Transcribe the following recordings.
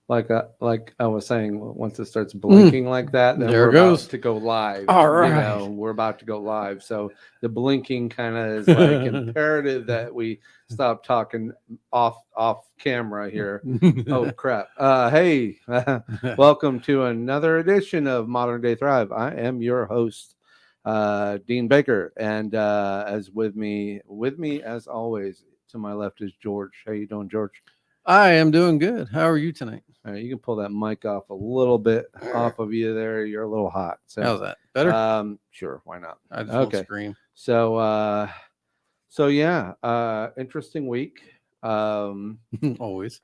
like I was saying, once it starts blinking like that, then There we're it about goes. to go live. All You right. know, we're about to go live. So the blinking kind of is like imperative that we stop talking off camera here. Oh crap. Hey, welcome to another edition of Modern Day Thrive. I am your host, Dean Baker, and as with me as always, to my left is George. How you doing, George? I am doing good. How are you tonight? All right, you can pull that mic off a little bit off of you there. You're a little hot. So, How's that? Better? sure, why not? I just won't Okay. scream. So, interesting week. Um, Always.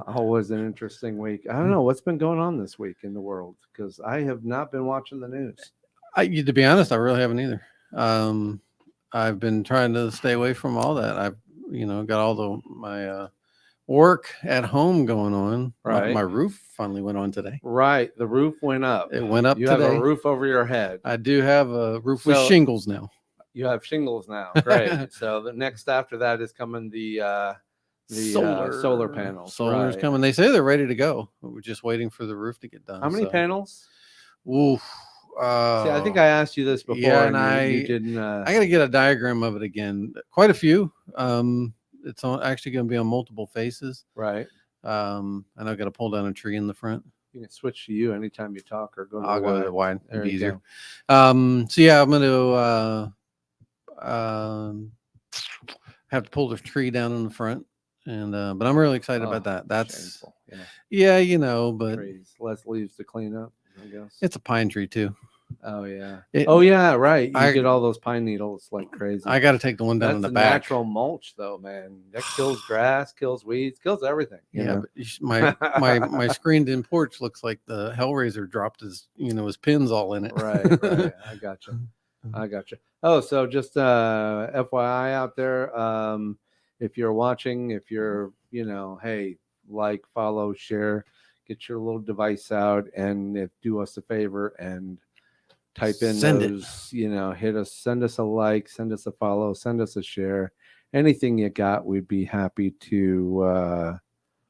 always an interesting week. I don't know what's been going on this week in the world because I have not been watching the news. To be honest, I really haven't either. Um, I've been trying to stay away from all that. I've, got all my work at home going on. Right. My roof finally went on today. Right. The roof went up. It went up You today. have a roof over your head. I do have a roof with shingles now. You have shingles now. Great. So the next after that is coming the solar panels. Solar's right. coming. They say they're ready to go. We're just waiting for the roof to get done. How many panels? Oof. See, I think I asked you this before, Yeah, and you didn't. I got to get a diagram of it again. Quite a few. It's actually going to be on multiple faces. Right. And I've got to pull down a tree in the front. You can switch to you anytime you talk, or go to I'll the go wide. to the wide. It'd be easier. Go. So yeah, I'm going to have to pull the tree down in the front, and but I'm really excited about that. That's shameful. Yeah, but trees, less leaves to clean up. I guess it's a pine tree too. Oh yeah, right. You get all those pine needles like crazy. I got to take the one down in the back. That's natural mulch, though, man. That kills grass, kills weeds, kills everything. You know? But my screened-in porch looks like the Hellraiser dropped his pins all in it. Right. I gotcha. Oh, so just FYI out there, if you're watching, if you're hey, like, follow, share, get your little device out, and do us a favor and type in those, hit us, send us a like, send us a follow, send us a share, anything you got, we'd be happy to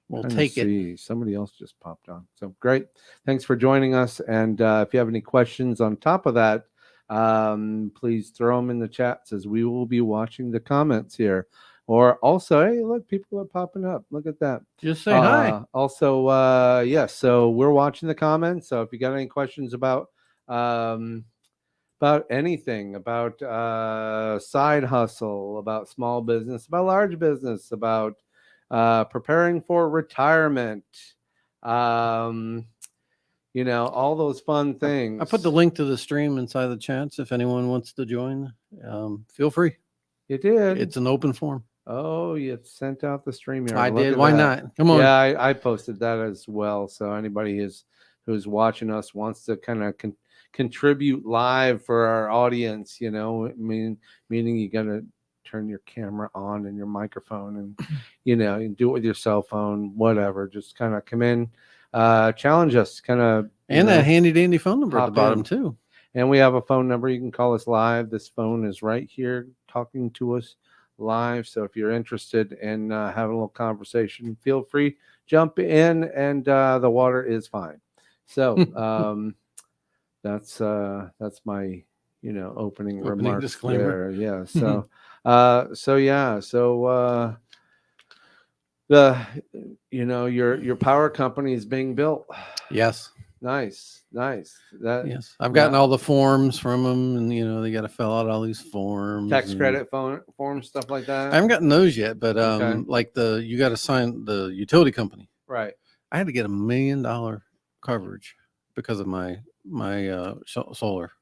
we'll take it. Somebody else just popped on, so great. Thanks for joining us, and if you have any questions on top of that, please throw them in the chats as we will be watching the comments here. Or also, hey, look, people are popping up. Look at that. Just say hi. Also, yes, so we're watching the comments. So if you got any questions about anything, about side hustle, about small business, about large business, about preparing for retirement, all those fun things. I put the link to the stream inside the chats. If anyone wants to join, feel free. You did. It's an open form. Oh, you sent out the StreamYard. I did. Why not? Come on. Yeah, I posted that as well. So anybody who's watching us wants to kind of contribute live for our audience, meaning you got to turn your camera on and your microphone, and you do it with your cell phone, whatever. Just kind of come in, challenge us, kind of. And a handy dandy phone number at the bottom too. And we have a phone number. You can call us live. This phone is right here talking to us live. So if you're interested in having a little conversation, feel free, jump in, and the water is fine. So that's my opening remarks disclaimer. there. Yeah. So the your power company is being built. Yes. Nice. Yes, I've gotten all the forms from them, and they got to fill out all these forms, tax credit forms, stuff like that. I haven't gotten those yet, but like you got to sign the utility company. Right. I had to get $1 million coverage because of my solar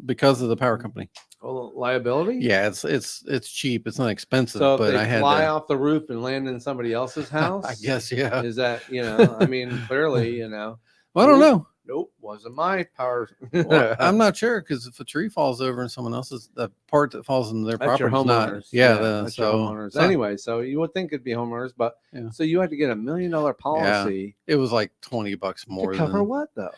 because of the power company. Oh, liability? Yeah, it's cheap. It's not expensive. So but if they I had fly off the roof and land in somebody else's house. I guess, yeah. Is that I mean, clearly, Well, I don't know. Nope, wasn't my power. Well, I'm not sure, because if a tree falls over and someone else's, the part that falls in their property is not. That's your homeowners. Anyway, so you would think it'd be homeowners, but so you had to get $1 million policy. Yeah. It was like $20 more. To cover what though?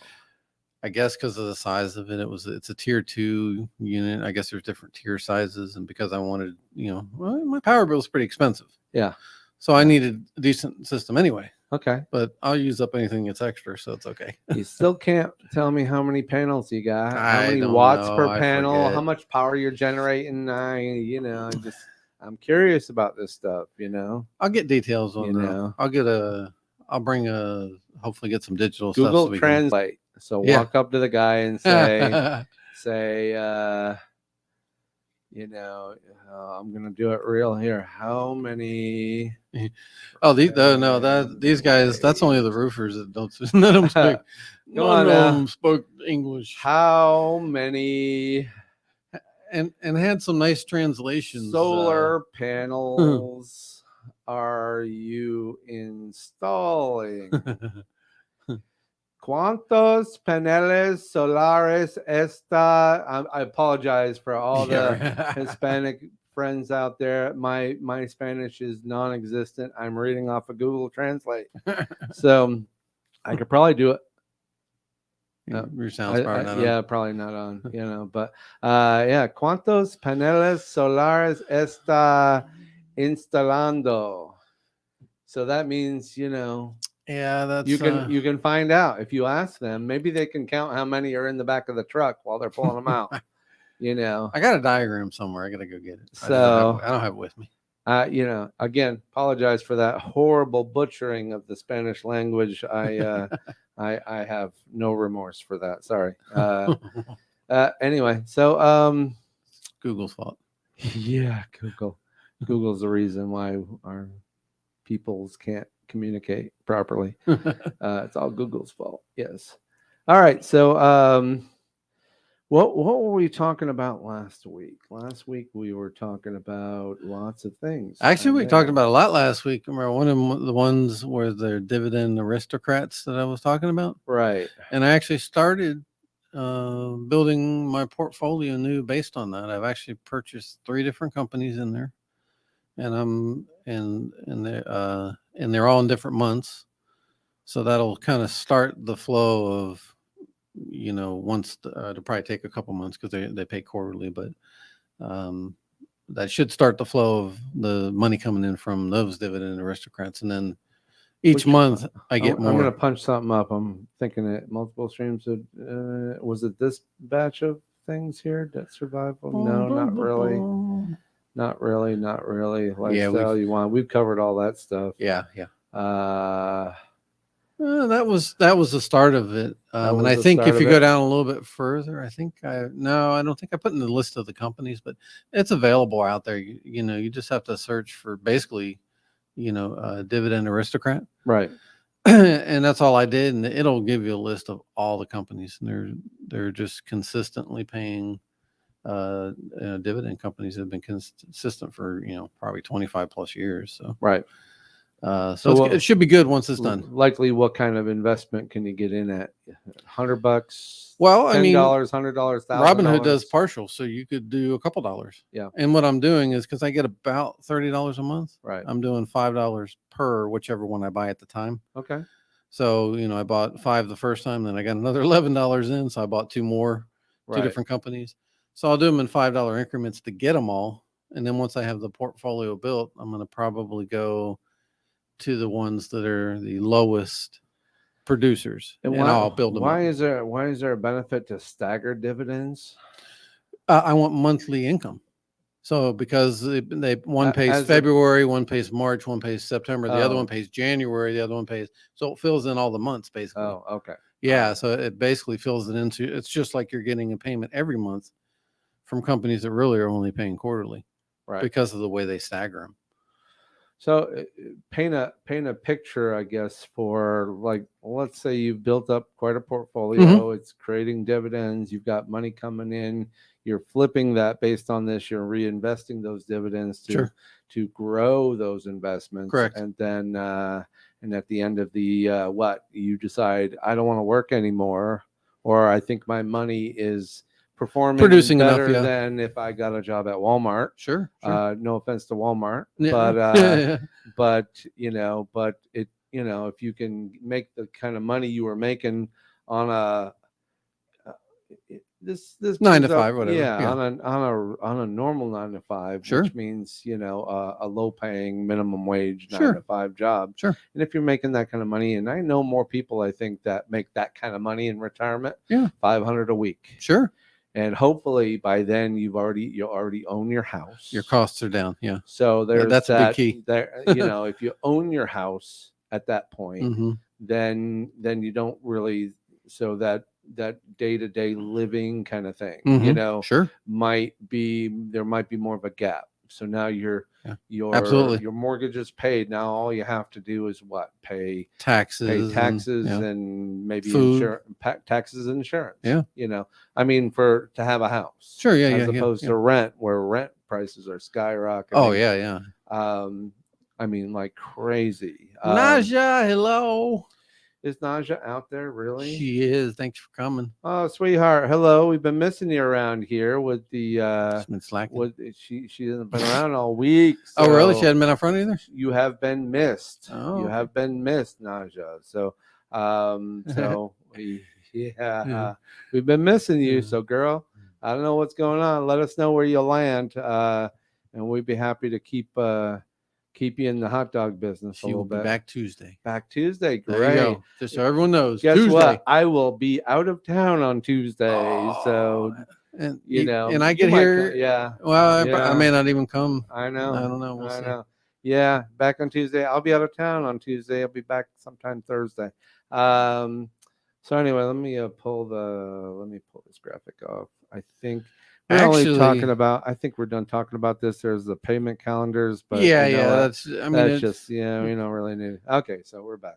I guess because of the size of it, it's a tier 2 unit. I guess there's different tier sizes, and because I wanted, my power bill is pretty expensive. Yeah. So I needed a decent system anyway. Okay. but I'll use up anything that's extra, so it's okay. You still can't tell me how many panels you got, how I many don't watts know. per I panel, how forget. much power you're generating. I'm curious about this stuff, I'll get details you on know. I'll bring hopefully get some digital stuff so Google we can. Translate. So Yeah. walk up to the guy and say, I'm gonna do it real here. How many? Oh, these guys. That's only the roofers that don't. None of them speak. Come None on of now. them spoke English. How many And had some nice translations. solar panels are you installing? ¿Cuántos paneles solares está? I apologize for all the Hispanic friends out there. My Spanish is non-existent. I'm reading off of Google Translate, so I could probably do it. Your sound's probably not on. Yeah, probably not on. But yeah, ¿cuántos paneles solares está instalando? So that means Yeah, that's you can find out if you ask them. Maybe they can count how many are in the back of the truck while they're pulling them out. I got a diagram somewhere. I gotta go get it. So I don't have it with me. Again, apologize for that horrible butchering of the Spanish language. I have no remorse for that. Sorry. Anyway, so Google's fault. Yeah, Google's the reason why our peoples can't communicate properly. It's all Google's fault. Yes. All right. So what were we talking about last week? Last week we were talking about lots of things. Actually, we talked about a lot last week. Remember one of the ones where they're dividend aristocrats that I was talking about? Right. And I actually started building my portfolio new based on that. I've actually purchased 3 different companies in there, and they're all in different months. So that'll kind of start the flow of, once to probably take a couple months because they pay quarterly, but that should start the flow of the money coming in from those dividend aristocrats, and then each month I get more. I'm going to punch something up. I'm thinking that multiple streams of was it this batch of things here? Debt survival? No, not really. Not really. Lifestyle you want. We've covered all that stuff. Yeah. That was the start of it. And I think if you go down a little bit further, I don't think I put in the list of the companies, but it's available out there. You just have to search for basically, dividend aristocrat. Right. And that's all I did. And it'll give you a list of all the companies, and they're just consistently paying dividend companies that have been consistent for, probably 25 plus years. So, right. So it should be good once it's done. Likely, what kind of investment can you get in at? $100? Well, I mean, $10, $100, $1,000. Robinhood does partial, so you could do a couple dollars. Yeah. And what I'm doing is, because I get about $30 a month, right? I'm doing $5 per whichever one I buy at the time. Okay. So I bought 5 the first time, then I got another $11 in, so I bought 2 more, 2 different companies. So I'll do them in $5 increments to get them all, and then once I have the portfolio built, I'm going to probably go to the ones that are the lowest producers, and I'll build them. Why is there a benefit to staggered dividends? I want monthly income. So because they one pays February, one pays March, one pays September, the other one pays January, the other one pays, so it fills in all the months basically. Oh, okay. Yeah, so it basically fills it into, it's just like you're getting a payment every month from companies that really are only paying quarterly, right? Because of the way they stagger them. So paint a picture, I guess, for let's say you've built up quite a portfolio. Mm-hmm. It's creating dividends. You've got money coming in. You're flipping that based on this. You're reinvesting those dividends to grow those investments. Correct. And then and at the end of the you decide I don't want to work anymore, or I think my money is producing better than if I got a job at Walmart. Sure. No offense to Walmart, yeah. but it if you can make the kind of money you were making on this 9 to brings up 5, whatever. Yeah. on a normal 9 to 5, Sure. which means a low paying minimum wage nine Sure. to five job. Sure. And if you're making that kind of money, and I know more people I think that make that kind of money in retirement, Yeah. 500 a week. Sure. And hopefully by then you already own your house. Your costs are down. Yeah. So there's that's a big key. There, if you own your house at that point, then you don't really, so that day-to-day living kind of thing, Sure. there might be more of a gap. So now Absolutely. your mortgage is paid. Now all you have to do is what? Pay taxes, and maybe food. taxes and insurance. Yeah. I mean, to have a house. Sure. Yeah. As opposed to rent, where rent prices are skyrocketing. Oh yeah. I mean, like crazy. Naja, hello. Is Naja out there really? She is. Thanks for coming. Oh, sweetheart. Hello. We've been missing you around here with the She's been slacking. She hasn't been around all week. So oh, really? She hadn't been up front either? You have been missed. Oh, you have been missed, Naja. So we've been missing you. So girl, I don't know what's going on. Let us know where you land. And we'd be happy to keep you in the hot dog business a little bit. Back Tuesday. Back Tuesday. Great. There you go. Just so everyone knows. Guess Tuesday. what? I will be out of town on Tuesday. So, and and I get here. Yeah. Well, I may not even come. I know. I don't know. We'll see. Know. Yeah. Back on Tuesday. I'll be out of town on Tuesday. I'll be back sometime Thursday. So anyway, let me pull this graphic off. I think we're only talking about. I think we're done talking about this. There's the payment calendars, but that's. That's just we don't really need it. Okay, so we're back.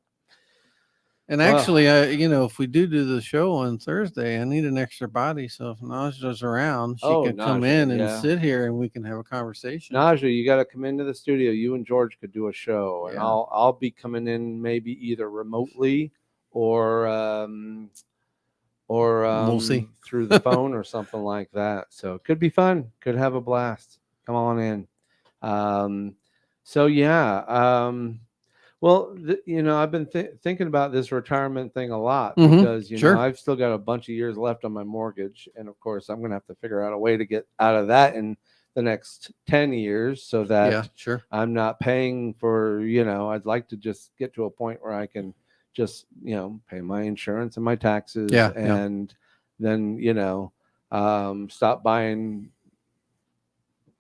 And actually, if we do the show on Thursday, I need an extra body. So if Naja's around, she can come in and sit here, and we can have a conversation. Naja, you got to come into the studio. You and George could do a show, and I'll be coming in maybe either remotely or we'll see through the phone or something like that. So it could be fun. Could have a blast. Come on in. Well, I've been thinking about this retirement thing a lot because I've still got a bunch of years left on my mortgage, and of course I'm going to have to figure out a way to get out of that in the next 10 years so that I'm not paying for. I'd like to just get to a point where I can just pay my insurance and my taxes and then stop buying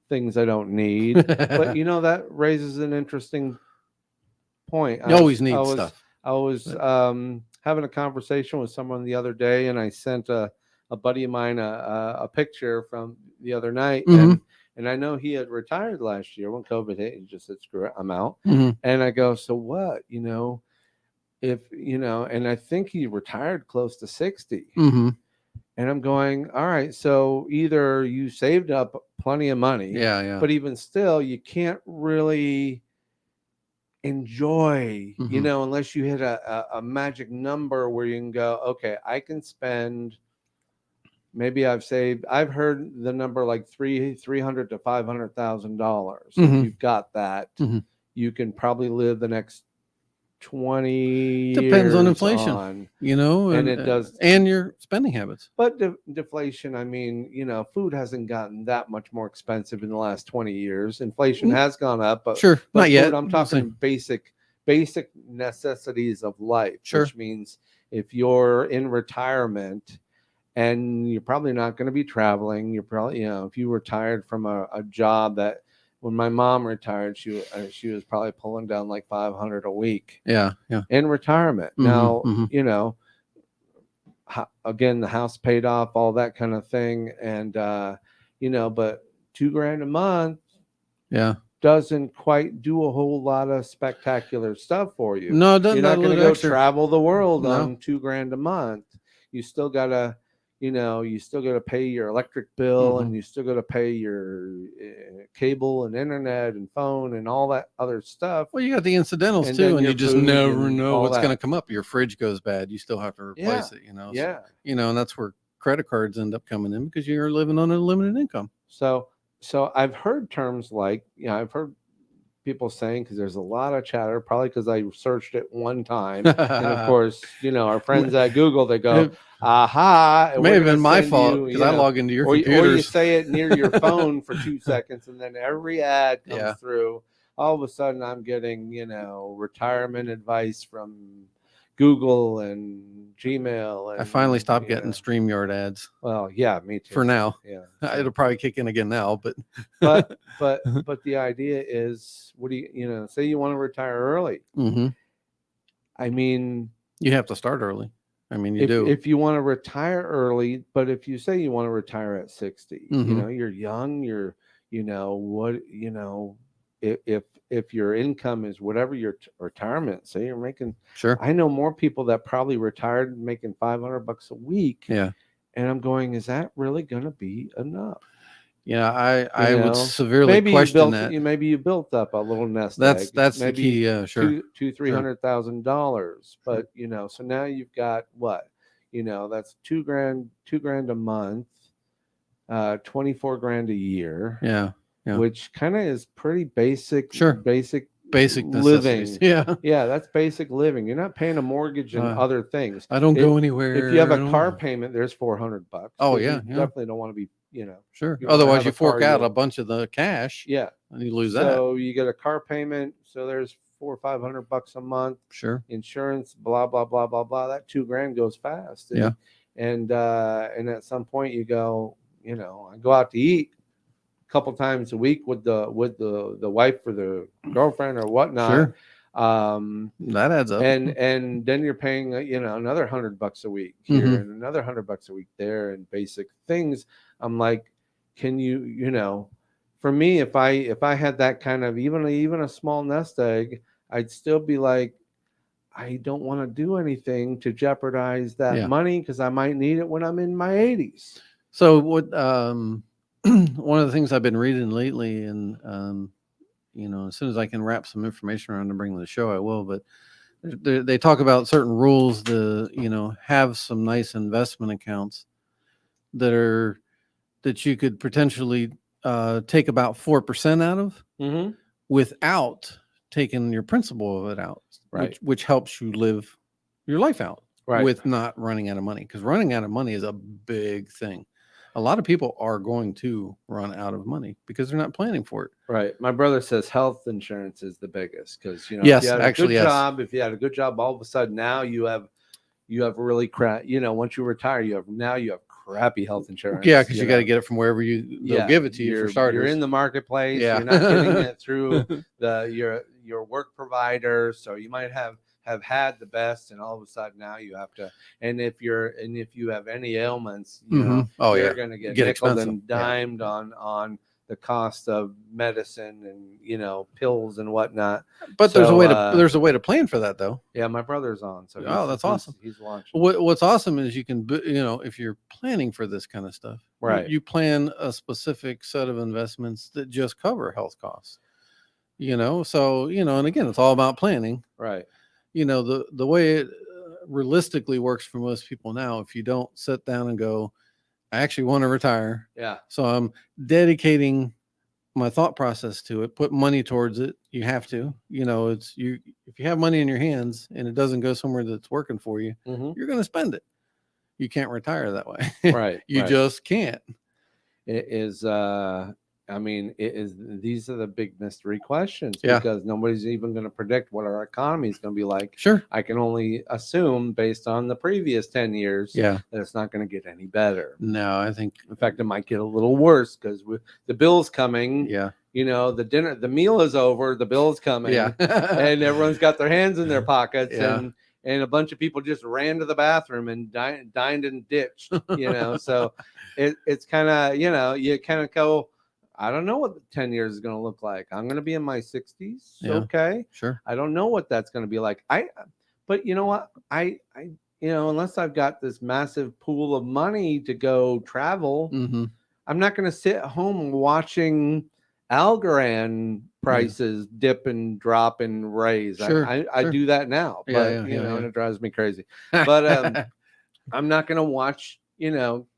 things I don't need. But that raises an interesting point. You always need stuff. I was having a conversation with someone the other day, and I sent a buddy of mine a picture from the other night, and I know he had retired last year when COVID hit. He just said, "Screw it, I'm out." And I go, "So what? If and I think he retired close to 60." And I'm going, all right, so either you saved up plenty of money, but even still, you can't really enjoy, unless you hit a magic number where you can go, okay, I can spend. Maybe I've heard the number like $300,000 to $500,000. If you've got that, you can probably live the next 20 depends years on inflation, and it does, and your spending habits. But deflation, I mean, food hasn't gotten that much more expensive in the last 20 years. Inflation has gone up, but not food, yet. I'm talking basic necessities of life, which means if you're in retirement and you're probably not going to be traveling, you're probably, if you retired from a job that, when my mom retired, she was probably pulling down like $500 a week. In retirement. Now, again, the house paid off, all that kind of thing, and but $2,000 a month, doesn't quite do a whole lot of spectacular stuff for you. No, it doesn't. You're not going to go travel the world on $2,000 a month. You still gotta. You still got to pay your electric bill, and you still got to pay your cable and internet and phone and all that other stuff. Well, you got the incidentals too, and you just never know what's going to come up. Your fridge goes bad, you still have to replace it. And that's where credit cards end up coming in because you're living on a limited income. So I've heard terms like, I've heard people saying, because there's a lot of chatter, probably because I searched it one time, and of course, our friends at Google, they go, It aha, and may we're have gonna been my send fault you, because I log into your or you computers. say it near your phone for 2 seconds, and then every ad comes Yeah. through. All of a sudden, I'm getting retirement advice from Google and Gmail, I finally and stopped getting StreamYard ads well, yeah, me too. for now. Yeah, It'll so. probably kick in again now, but But the idea is, what do say you want to retire early? Mhm. I mean, You have to start early. I mean, you if do. if you want to retire early, but if you say you want to retire at 60, Mhm. you're young, what, if your income is whatever your retirement, say you're making, Sure. I know more people that probably retired making $500 a week, Yeah. and I'm going, is that really going to be enough? Yeah, You I would know, severely question that. maybe you built up a little nest That's egg, that's the maybe key. Sure. three Sure. hundred thousand dollars, Sure. but so now you've got what, that's 2 grand a month, 24 grand a year, Yeah. Yeah. which kind of is pretty basic, Sure. basic Basic necessities. living. Yeah. Yeah, that's basic living. You're not paying a mortgage and Uh, other things. I don't It, go if you have anywhere. I a car don't. payment, there's $400 Oh because yeah. you Yeah. definitely don't want to be, Sure. you don't want to Otherwise, have you a car fork you out a don't. bunch of the cash Yeah. and you lose that. So you get a car payment, so there's $400 or $500 a month. Sure. Insurance, blah blah blah blah blah. That 2 grand goes fast, Yeah. and at some point you go, I go out to eat a couple times a week with the wife or the girlfriend or whatnot, Sure. That adds up. and then you're paying another $100 a week here Mhm. and another $100 a week there and basic things. I'm like, can for me, if I had that kind of even a small nest egg, I'd still be like, I don't want to do anything to jeopardize that Yeah. money because I might need it when I'm in my 80s. So what? One of the things I've been reading lately, and as soon as I can wrap some information around to bring to the show, I will. But they talk about certain rules to have some nice investment accounts that you could potentially take about 4% out of Mm-hmm. without taking your principal of it out, Right. which helps you live your life out Right. with not running out of money, because running out of money is a big thing. A lot of people are going to run out of money because they're not planning for it. Right. My brother says health insurance is the biggest because if you Yes, had a actually, good yes. job, all of a sudden now you have really crap. Once you retire, you have crappy health insurance. Yeah, because you got to get it from wherever they'll give it to you for starters. You're in the marketplace. Yeah. You're not getting it through your work provider, so you might have had the best, and all of a sudden now you have to. And if you have any ailments, Oh, you're yeah. going to get Get nickeled expensive. and dimed on the cost of medicine and pills and whatnot. But there's a way to plan for that, though. Yeah, my brother's on, so that's awesome. He's watching. What's awesome is you can, if you're planning for this kind of stuff, right? You plan a specific set of investments that just cover health costs. So and again, it's all about planning, right? The way it realistically works for most people now, if you don't sit down and go, I actually want to retire. Yeah. So I'm dedicating my thought process to it, put money towards it. You have to, if you have money in your hands and it doesn't go somewhere that's working for you, you're going to spend it. You can't retire that way. Right. You just can't. It is, these are the big mystery questions Yeah. because nobody's even going to predict what our economy is going to be like. Sure. I can only assume based on the previous 10 years that it's not going to get any better. No, I think, in fact, it might get a little worse because with the bill's coming. Yeah. The meal is over, the bill's coming. Yeah. And everyone's got their hands in their pockets. Yeah. And a bunch of people just ran to the bathroom and dined and ditched, so it's kind of, you kind of go, I don't know what 10 years is going to look like. I'm going to be in my 60s. Yeah. Okay. Sure. I don't know what that's going to be like. But you know what? Unless I've got this massive pool of money to go travel, I'm not going to sit at home watching Algorand prices dip and drop and raise. Sure. I do that now, but and it drives me crazy. But I'm not going to watch,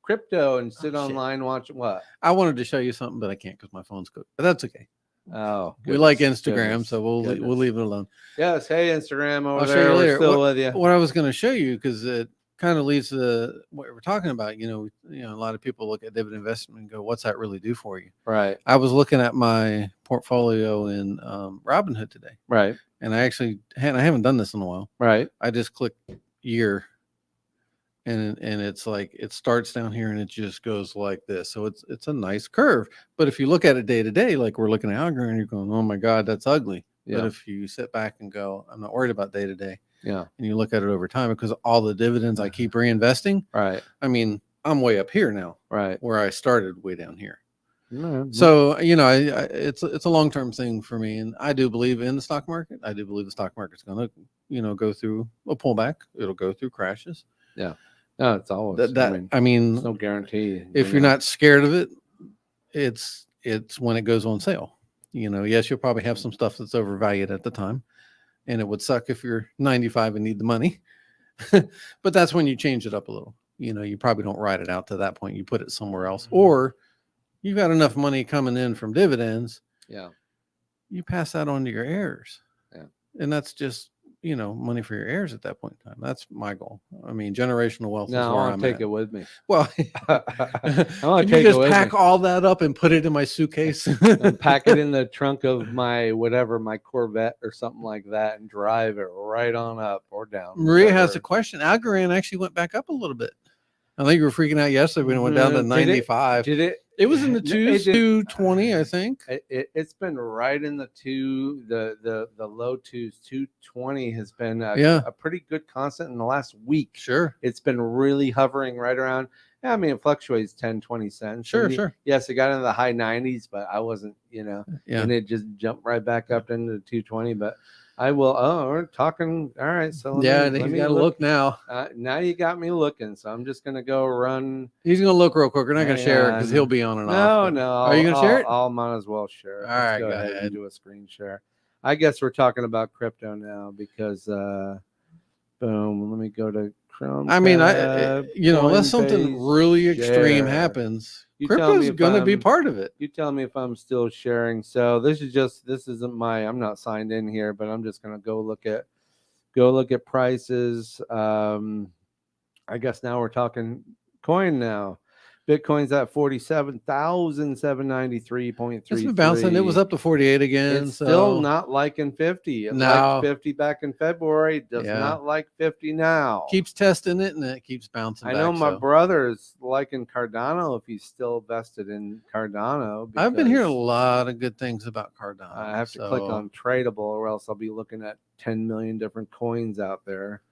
crypto and sit online watching what? I wanted to show you something, but I can't because my phone's cooked. But that's okay. Oh, We like goodness, Instagram, goodness, so we'll goodness. leave it alone. Yes. Hey, Instagram over I'll show you there. We're later. still with you. What I was going to show you, because it kind of leads to what we're talking about. A lot of people look at dividend investment and go, "What's that really do for you?" Right. I was looking at my portfolio in Robinhood today, Right. and I haven't done this in a while. Right. I just click year, and it's like it starts down here and it just goes like this. So it's a nice curve. But if you look at it day to day, like we're looking at Algorithm, you're going, "Oh my God, that's ugly." Yeah. But if you sit back and go, "I'm not worried about day to day," Yeah. and you look at it over time, because all the dividends I keep reinvesting. Right. I mean, I'm way up here now. Right. Where I started way down here. Mm-hmm. So, it's a long-term thing for me. And I do believe in the stock market. I do believe the stock market's going to, go through a pullback. It'll go through crashes. Yeah. No, it's always, I mean, there's no guarantee. If you're not scared of it, it's when it goes on sale. Yes, you'll probably have some stuff that's overvalued at the time, and it would suck if you're 95 and need the money. But that's when you change it up a little. You probably don't ride it out to that point. You put it somewhere else, or you've got enough money coming in from dividends. Yeah. You pass that on to your heirs. Yeah. And that's just, money for your heirs at that point in time. That's my goal. I mean, generational wealth is where I want I'm to take at. it with me. Well, can you just pack all that up and put it in my suitcase? And pack it in the trunk of my Corvette or something like that, and drive it right on up or down. Maria has a question. Algorand actually went back up a little bit. I think you were freaking out yesterday when it went down to 95. Did it? It was in the 220, I think. It's been right in the low twos. 220 has been a pretty good constant in the last week. Sure. It's been really hovering right around. Yeah, I mean, it fluctuates 10, 20 cents. Sure. Yes, it got into the high 90s, but I wasn't, and it just jumped right back up into 220. But I will. Oh, we're talking. All right. So let me look now. Now you got me looking. So I'm just gonna go run. He's gonna look real quick. We're not gonna share it because he'll be on and off. No. Are you gonna share it? I'll might as well share it. All right, go ahead and do a screen share. I guess we're talking about crypto now because boom. Let me go to Chrome. I mean, unless something really extreme happens, crypto's going to be part of it. You tell me if I'm still sharing. So this isn't I'm not signed in here, but I'm just going to go look at prices. I guess now we're talking coin now. Bitcoin's at 47,793.33. It's been bouncing. It was up to 48 again. It's still not liking 50. It liked 50 back in February. It does not like 50 now. Keeps testing it and it keeps bouncing. I know my brother is liking Cardano if he's still vested in Cardano. I've been hearing a lot of good things about Cardano. I have to click on Tradable or else I'll be looking at 10 million different coins out there.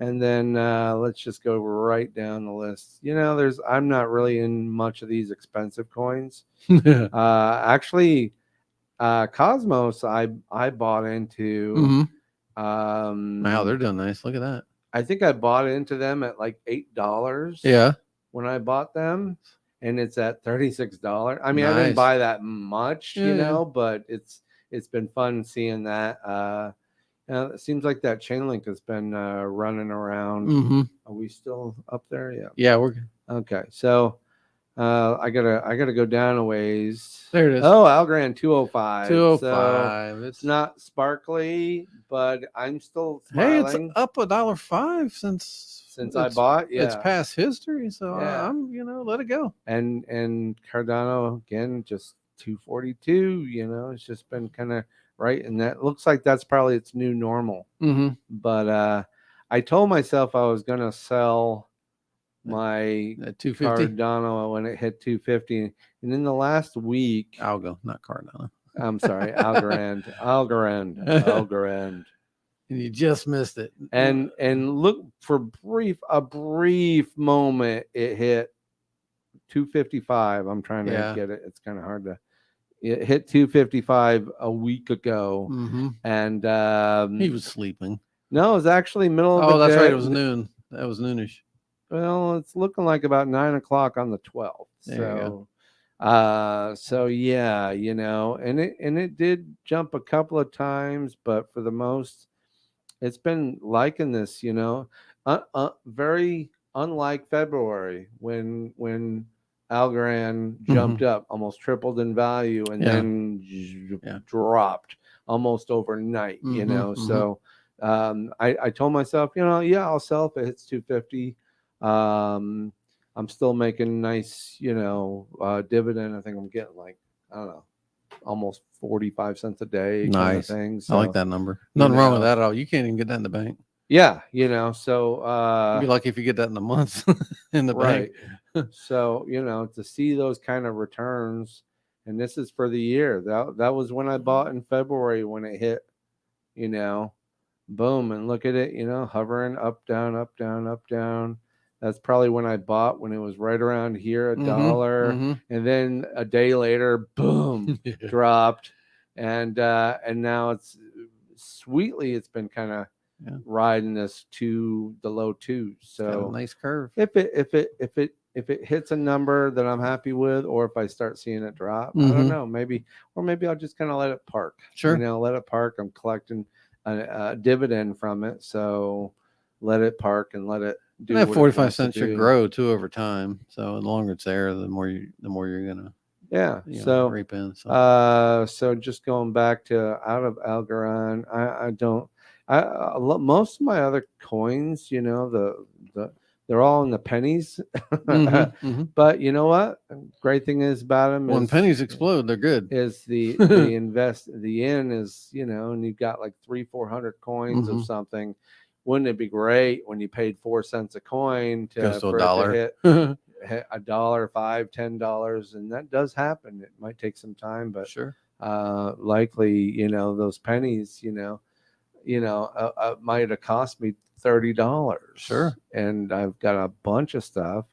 And then let's just go right down the list. I'm not really in much of these expensive coins. Actually, Cosmos, I bought into. Mm-hmm. Wow, they're doing nice. Look at that. I think I bought into them at like $8. Yeah. When I bought them, and it's at $36. I mean, I didn't buy that much, but it's been fun seeing that. It seems like that chain link has been running around. Mm-hmm. Are we still up there? Yeah, we're good. Okay. So I gotta go down a ways. There it is. Oh, Algorand 205. 205. So it's not sparkly, but I'm still smiling. Hey, it's up $1.05 since I bought. Yeah, it's past history. So I'm let it go. And Cardano again, just 242. It's just been kind of right, and that looks like that's probably its new normal. Mm-hmm. But I told myself I was gonna sell my 250 Cardano when it hit 250, and in the last week, Algo, not Cardano. I'm sorry, Algorand. And you just missed it. And look, for a brief moment, it hit 255. I'm trying to get it. It's kind of hard to. It hit 255 a week ago, and he was sleeping. No, it was actually middle of the day. Oh, that's right. It was noon. That was noonish. Well, it's looking like about 9 o'clock on the 12th. So yeah, and it did jump a couple of times, but for the most, it's been liking this. Very unlike February when Algorand jumped up, almost tripled in value, and Yeah. then Yeah. dropped almost overnight. So I told myself, yeah, I'll sell if it hits 250. Um, I'm still making nice, dividend. I think I'm getting like, I don't know, almost 45 cents a day kind of Nice. thing. I like So, that number. you Nothing wrong with know, that at all. You can't even get that in the bank. yeah, so, You'd be lucky if you get that in a month in the bank. right. So, to see those kind of returns, and this is for the year. That was when I bought in February when it hit, you know, boom, and look at it, hovering up, down, up, down, up, down. That's probably when I bought when it was right around here, $1, and then a day later, boom, Yeah. dropped, and now it's been kind of riding this to the low twos. Got a So nice curve. if it hits a number that I'm happy with, or if I start seeing it drop, I don't know, maybe I'll just kind of let it park. Sure. Let it park. I'm collecting a dividend from it, so let it park and let it do And that what it 45 wants to cents should do. grow too over time. So the longer it's there, the more you're gonna So reap in. So so just going back to out of Algorand, I don't most of my other coins, the they're all in the pennies. But you know what? Great thing is about them when is pennies explode, they're good. Is the yen is, and you've got like 300-400 coins of something. Wouldn't it be great when you paid 4 cents a coin Goes to for it to $1. hit $1, $5, $10, and that does happen. It might take some time, but Sure. likely, those pennies, might have cost me $30. Sure. And I've got a bunch of stuff,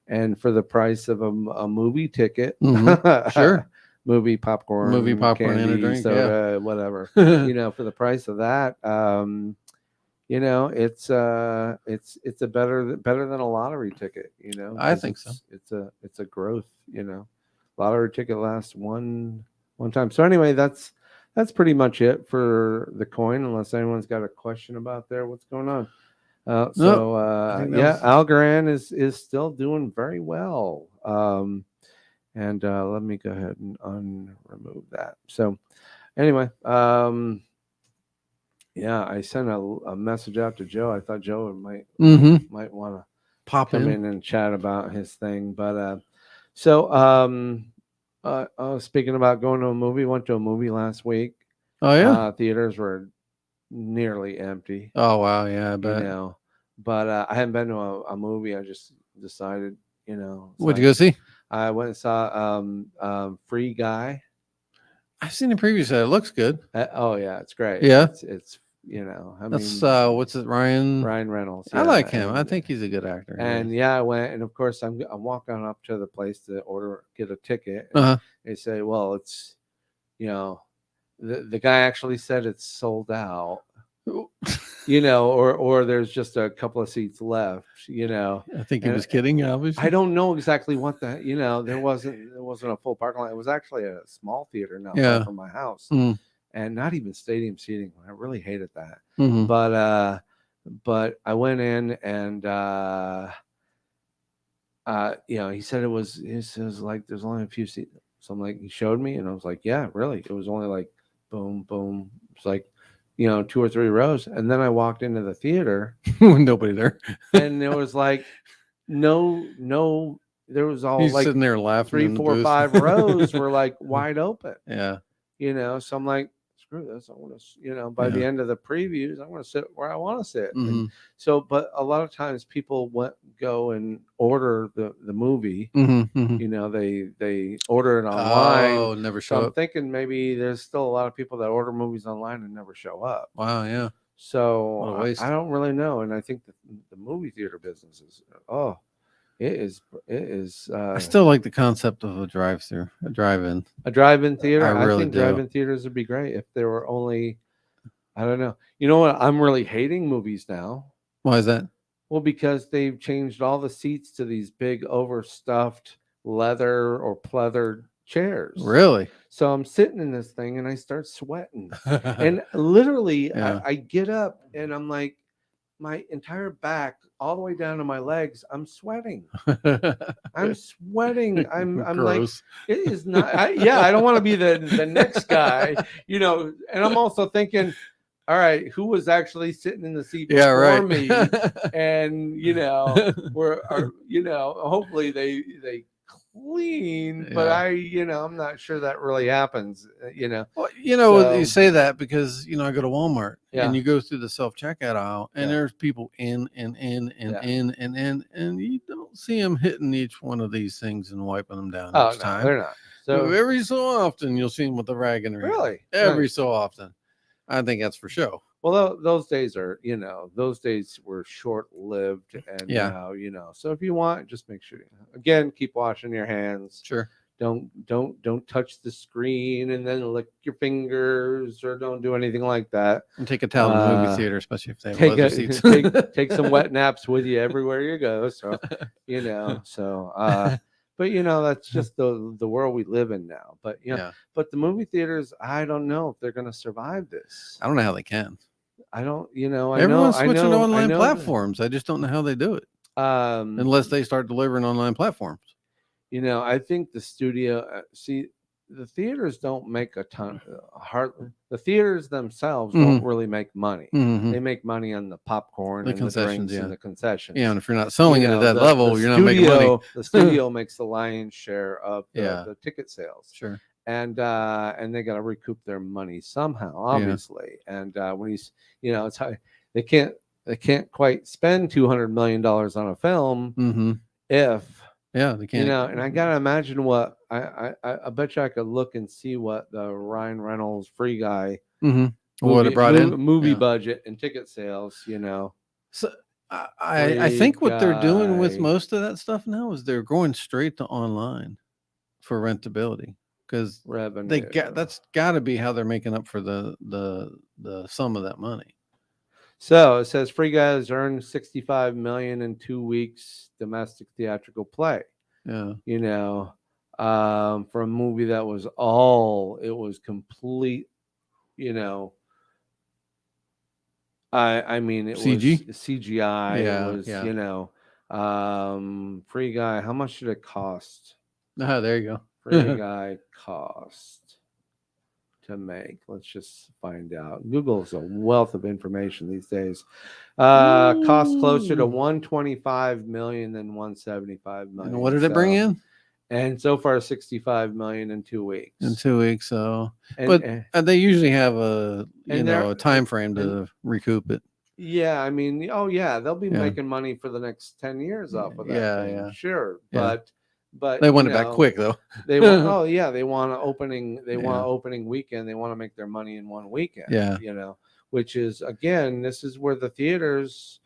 and for the price of a movie ticket, Sure. movie popcorn, and a candy, drink, soda, whatever, for the price of that, it's a better than a lottery ticket, I 'cause think so. it's a growth, lottery ticket lasts one time. So anyway, that's pretty much it for the coin, unless anyone's got a question about there. What's going on? Algorand is still doing very well. And let me go ahead and unremove that. So anyway, I sent a message out to Joe. I thought Joe might want to pop come in and chat about his thing. But speaking about going to a movie, went to a movie last week. Oh yeah. Theaters were nearly empty. Oh wow, yeah, I bet. But I hadn't been to a movie. I just decided, What'd you go see? I went and saw Free Guy. I've seen the preview. It looks good. Oh yeah, it's great. Yeah, it's that's what's it, Ryan Reynolds. I like him. I think he's a good actor. And I went, and of course I'm walking up to the place to get a ticket. They say, well, it's the guy actually said it's sold out. Or there's just a couple of seats left. I think he was kidding. Obviously, I don't know exactly what there wasn't a full parking lot. It was actually a small theater not far from my house, and not even stadium seating. I really hated that. But I went in, and he said it was like there's only a few seats. So I'm like, he showed me, and I was like, yeah, really, it was only like boom, boom. It's like 2 or 3 rows, and then I walked into the theater, nobody there, and there was like no. There was all he's like sitting there laughing. 3, 4, 5 rows were like wide open. Yeah. So I'm like, screw this. I want to, by the end of the previews, I want to sit where I want to sit. And so, but a lot of times people go and order the movie. They order it online. Oh, never show up. I'm thinking maybe there's still a lot of people that order movies online and never show up. Wow, yeah. So I don't really know. And I think the movie theater business is, it is. I still like the concept of a drive-through, a drive-in theater. I really think do. drive-in theaters would be great if there were only. I don't know. You know what? I'm really hating movies now. Why is that? Well, because they've changed all the seats to these big overstuffed leather or pleather chairs. Really? So I'm sitting in this thing and I start sweating, and literally I get up and I'm like, my entire back all the way down to my legs. I'm sweating. I'm sweating. I'm like, Gross. it is not. Yeah, I don't want to be the next guy, And I'm also thinking, all right, who was actually sitting in the seat Yeah, before right. me, and hopefully they clean, but Yeah. I'm not sure that really happens, Well, you So say that because I go to Walmart and yeah, you go through the self checkout aisle and yeah, there's people in and in and yeah. in and in, and you don't see them hitting each one of these things and wiping them down Oh each no, time. they're not. But So every so often you'll see them with the rag in their hand. really, Every nice. so often, I think that's for show. Well, those days are, those days were short lived, and Yeah, now, So if you want, just make sure, again, keep washing your hands. sure. Don't touch the screen and then lick your fingers, or don't do anything like that. And take a towel in the movie Uh, theater, especially if they have take leather a seats. take some wet naps with you everywhere you go. So, but that's just the world we live in now. But Yeah, but the movie theaters, I don't know if they're going to survive this. I don't know how they can. I don't, Everyone's switching to I online know platforms. I just don't know how they do it that, unless they start delivering online platforms. I think the studio, see, the theaters don't make a ton. The theaters themselves don't really make money. Mm-hmm. They make money on the popcorn The and the concessions, drinks yeah. and the concessions. Yeah, and if you're not selling it at that the level, you're not making money. the studio makes the lion's share of Yeah. the ticket sales, Sure. and they got to recoup their money somehow, Yeah. obviously. And when he's, it's how they can't quite spend $200 million on a film Mm-hmm. if Yeah, they can't. and I gotta imagine what I bet you I could look and see what the Ryan Reynolds Free Guy Mm-hmm. What it brought in. movie Yeah. budget and ticket sales. So I Free think what they're doing with Guy most of that stuff now is they're going straight to online for rentability because revenue. that's got to be how they're making up for the sum of that money. So it says Free Guy has earned 65 million in 2 weeks domestic theatrical play. Yeah. For a movie that was it was complete. I mean, it CG? was CGI. Yeah, It was, yeah. Free Guy. How much did it cost? Ah, there you Free go. Guy cost to make. Let's just find out. Google's a wealth of information these days. Cost closer to 125 million than 175 million. And what did it bring in? And so far, 65 million in 2 weeks. In 2 weeks, so but they usually have a a time frame to recoup it. Yeah, I mean, oh yeah, they'll be making money for the next 10 years off of that thing. Yeah. Sure. Yeah. But They want it back quick though. They want they want an opening, want opening weekend. They want to make their money in one weekend. Yeah. Which is, again, this is where the theaters,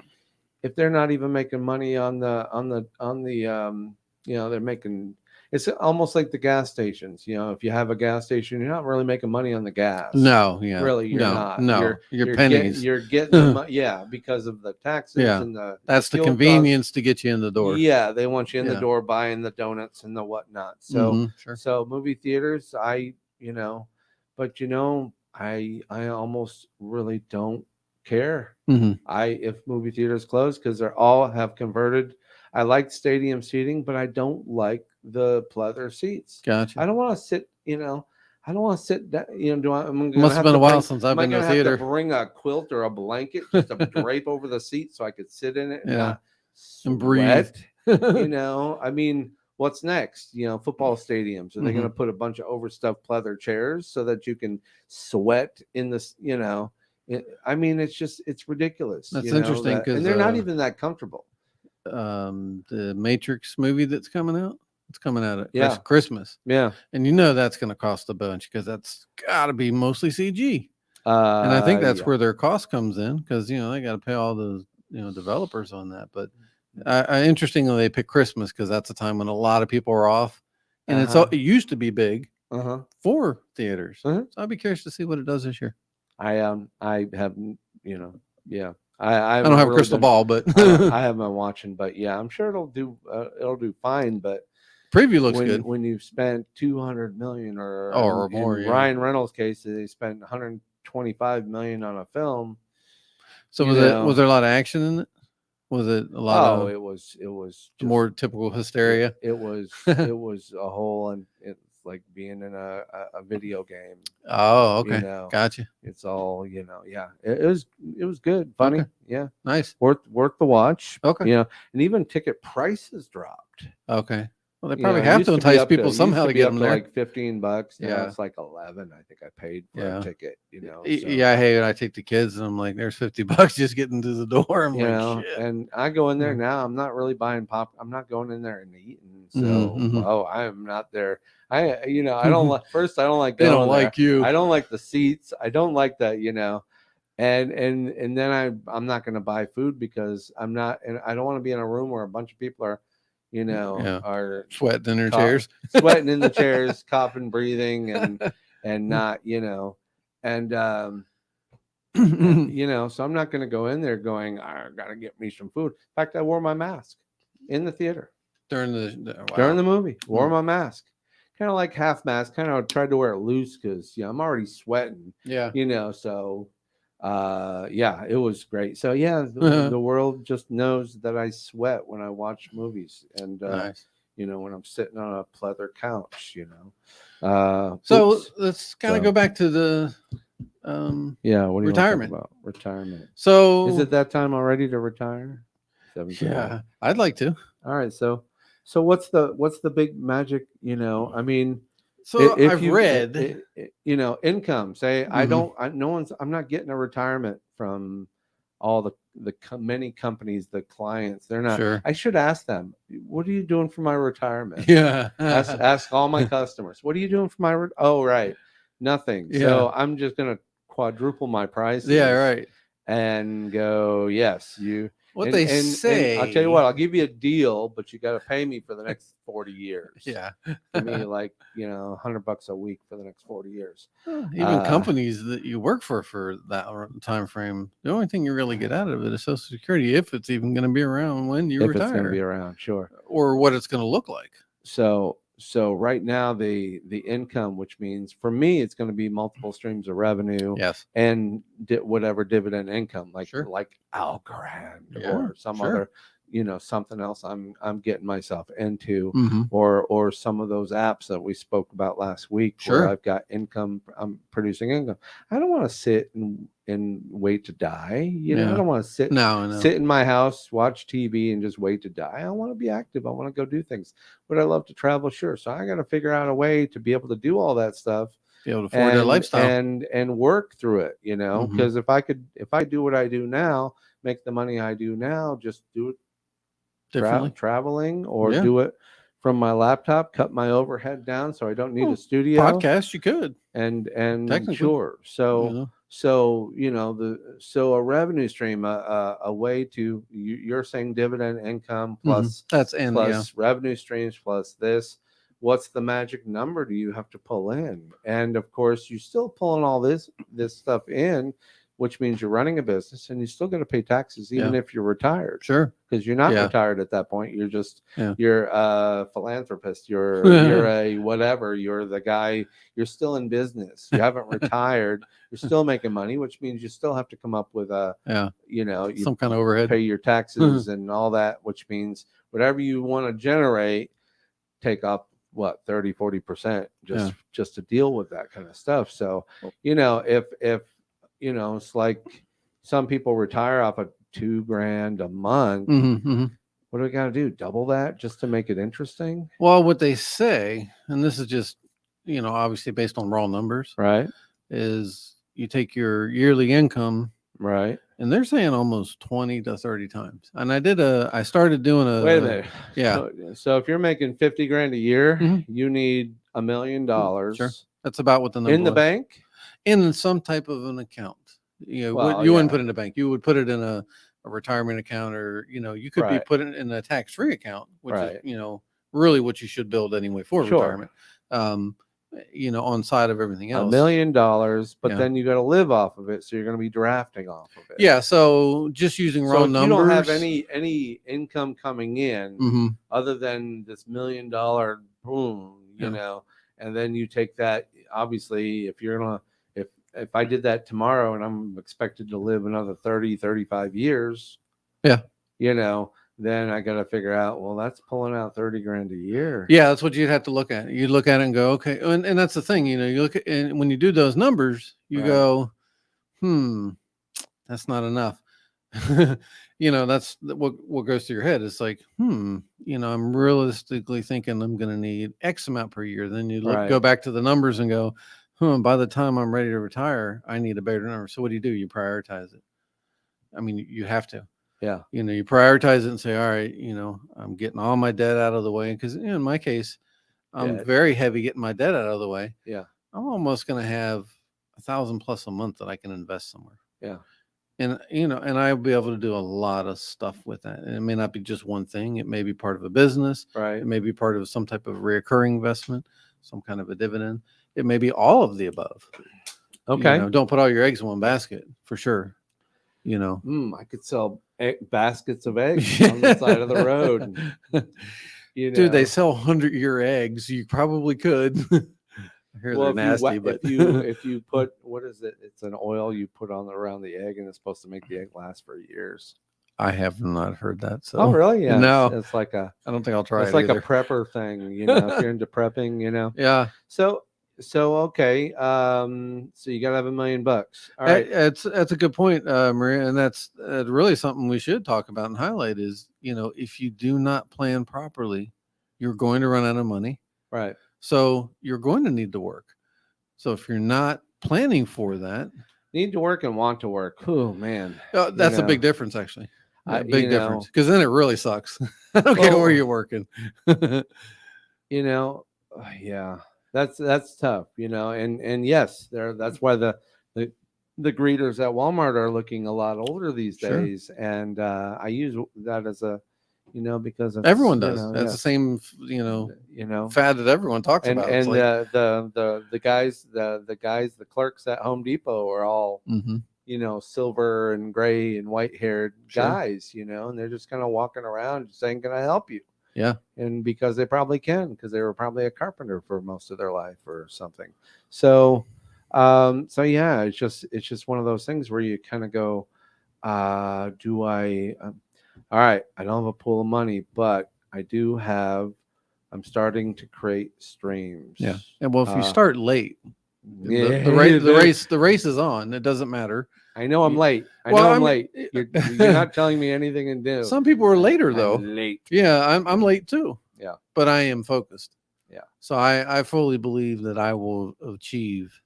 if they're not even making money on the they're making, it's almost like the gas stations. If you have a gas station, you're not really making money on the gas. No, yeah. Really, you're not. No, you're pennies. You're getting the because of the taxes and that's the convenience to get you in the door. Yeah, they want you in the door buying the donuts and the whatnot. So so movie theaters, but I almost really don't care. Mm-hmm. If movie theaters close, because they're all have converted. I like stadium seating, but I don't like the pleather seats. Gotcha. I don't want to sit, I don't want to sit down. Must have been a while since I've been to a theater. Have to bring a quilt or a blanket just to drape over the seat so I could sit in it and not and breathe. I mean, what's next? Football stadiums. Are they going to put a bunch of overstuffed pleather chairs so that you can sweat in this? I mean, it's ridiculous. That's interesting because they're not even that comfortable. The Matrix movie that's coming out. It's coming out at Christmas. Yeah. And that's going to cost a bunch because that's got to be mostly CG. And I think that's where their cost comes in because, they got to pay all the, developers on that. But interestingly, they pick Christmas because that's a time when a lot of people are off. And it used to be big for theaters. So I'd be curious to see what it does this year. I have, I don't have a crystal ball, but I haven't been watching, but yeah, I'm sure it'll do fine. But preview looks good. When you've spent 200 million or more. In Ryan Reynolds' case, they spent 125 million on a film. So was there a lot of action in it? Was it a lot Oh, of it was just more typical hysteria? it was a whole, and it's like being in a video game. Oh, You okay. know, Gotcha. it's all, yeah. It was good, Okay. funny, yeah, Nice. worth the watch. Okay. And even ticket prices dropped. Okay. Well, they probably It have used to to be entice up to people somehow to get them there. like $15. Now Yeah. it's like 11. I think I paid for Yeah. a ticket. So, Yeah, I hate when I take the kids and I'm like, there's $50 just getting to the door. I'm like, shit. and I go in there Yeah. now. I'm not really buying pop. I'm not going in there and eating. So, Mm-hmm. I am not there. I don't like. First, I don't like They going don't there. like you. I don't like the seats. I don't like that. And then I'm not going to buy food because I'm not, and I don't want to be in a room where a bunch of people are, are sweating in their chairs, sweating in the chairs, coughing, breathing, and not, and so I'm not going to go in there going, I got to get me some food. In fact, I wore my mask in the theater during during the movie. Wore my mask, kind of like half mask. Kind of tried to wear it loose because I'm already sweating. Yeah. So it was great. So the world just knows that I sweat when I watch movies, and nice. When I'm sitting on a pleather couch. So let's kind of go back to the what do you retirement. want to talk about? Retirement. So is it that time already to retire? 17. Yeah, I'd like to. All right, so what's the big magic? I mean, so I've read, income. Say I'm not getting a retirement from all the many companies, the clients. They're not. Sure. I should ask them, what are you doing for my retirement? Yeah. ask all my customers, what are you doing for my? Oh, right, nothing. Yeah. So I'm just gonna quadruple my prices. Yeah, right. And go, yes, you. What and, they and, say. And I'll tell you what, I'll give you a deal, but you got to pay me for the next 40 years. Yeah. Give me like, $100 a week for the next 40 years. Even companies that you work for that time frame, the only thing you really get out of it is Social Security, if it's even going to be around when you retire. If it's going to be around, sure. Or what it's going to look like. So right now the income, which means for me it's going to be multiple streams of revenue, yes, and whatever dividend income, like sure. like Algorand or some other, something else I'm getting myself into, or some of those apps that we spoke about last week, where I've got income, I'm producing income. I don't want to sit and wait to die. I don't want to sit in my house, watch TV, and just wait to die. I want to be active. I want to go do things. Would I love to travel? Sure. So I got to figure out a way to be able to do all that stuff, be able to afford their lifestyle, and work through it. Because if I do what I do now, make the money I do now, just do it differently, traveling, or do it from my laptop, cut my overhead down so I don't need a studio. Podcast, you could, and sure. So a revenue stream, a way to, you're saying dividend income plus revenue streams plus this. What's the magic number do you have to pull in? And of course, you're still pulling all this stuff in, which means you're running a business, and you still got to pay taxes even if you're retired. Sure. Because you're not retired at that point. You're just you're a philanthropist. You're a whatever. You're the guy. You're still in business. You haven't retired. You're still making money, which means you still have to come up with a some kind of overhead, pay your taxes and all that, which means whatever you want to generate, take up 30-40% just to deal with that kind of stuff. So if it's like some people retire off of $2,000 a month. What do we got to do? Double that just to make it interesting? Well, what they say, and this is just, obviously based on raw numbers, right? Is you take your yearly income, right? And they're saying almost 20 to 30 times. And I started doing a. Wait a minute. Yeah. So if you're making $50,000 a year, you need $1 million. Sure. That's about what the number in the bank. In some type of an account. You wouldn't put it in a bank. You would put it in a retirement account, or you could be putting it in a tax-free account, which is really what you should build anyway for retirement. On side of everything else. $1 million, but then you got to live off of it, so you're going to be drafting off of it. Yeah, so just using raw numbers. You don't have any income coming in other than this $1 million boom, and then you take that. Obviously, if you're gonna if I did that tomorrow and I'm expected to live another 30, 35 years, Yeah. Then I got to figure out, well, that's pulling out 30 grand a year. Yeah, that's what you'd have to look at. You look at it and go, okay. And that's the thing, you look at, and when you do those numbers, you go, that's not enough. That's what goes through your head. It's like, I'm realistically thinking I'm going to need X amount per year. Then you go back to the numbers and go, by the time I'm ready to retire, I need a better number. So what do? You prioritize it. I mean, you have to. Yeah. You prioritize it and say, all right, I'm getting all my debt out of the way. Because in my case, I'm very heavy getting my debt out of the way. Yeah. I'm almost going to have $1,000+ a month that I can invest somewhere. Yeah. And, and I'll be able to do a lot of stuff with that. And it may not be just one thing. It may be part of a business. Right. It may be part of some type of recurring investment, some kind of a dividend. It may be all of the above. Okay. Don't put all your eggs in one basket, for sure. I could sell baskets of eggs on the side of the road. Dude, they sell 100-year eggs. You probably could. I hear they're nasty, but if you put, what is it? It's an oil you put around the egg, and it's supposed to make the egg last for years. I have not heard that. So. Oh, really? Yeah. No, it's like I don't think I'll try it. It's like either. a prepper thing, if you're into prepping, Yeah. So okay. So you gotta have $1 million. All right. That's a good point, Maria, and that's really something we should talk about and highlight is, if you do not plan properly, you're going to run out of money. Right. So you're going to need to work. So if you're not planning for that, need to work and want to work. Oh man, that's a big difference, actually. A big difference, because then it really sucks. I don't care where you're working. Yeah. That's tough, and yes, that's why the greeters at Walmart are looking a lot older these days. And I use that as a, because everyone does. That's the same, fad that everyone talks about. And the guys, the clerks at Home Depot are all, silver and gray and white haired guys, and they're just kind of walking around saying, "Can I help you?" Yeah. And because they probably can, because they were probably a carpenter for most of their life or something. So yeah, it's just one of those things where you kind of go, do I, all right, I don't have a pool of money, but I'm starting to create streams. Yeah. And well, if you start late, the race is on. It doesn't matter. I know I'm late. I'm late. You're not telling me anything to do. Some people are later though. I'm late. Yeah, I'm late too. Yeah. But I am focused. Yeah. So I fully believe that I will achieve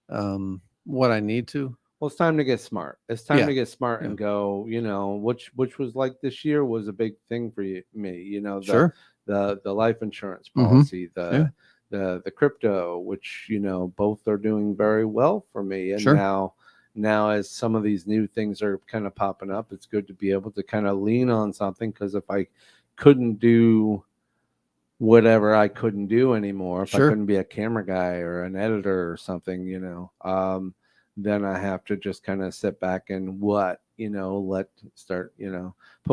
what I need to. Well, it's time to get smart. It's time to get smart and go, which was like this year was a big thing for me, the life insurance policy, the crypto, which, both are doing very well for me. And now as some of these new things are kind of popping up, it's good to be able to kind of lean on something, because if I couldn't do whatever I couldn't do anymore, if I couldn't be a camera guy or an editor or something, then I have to just kind of sit back and put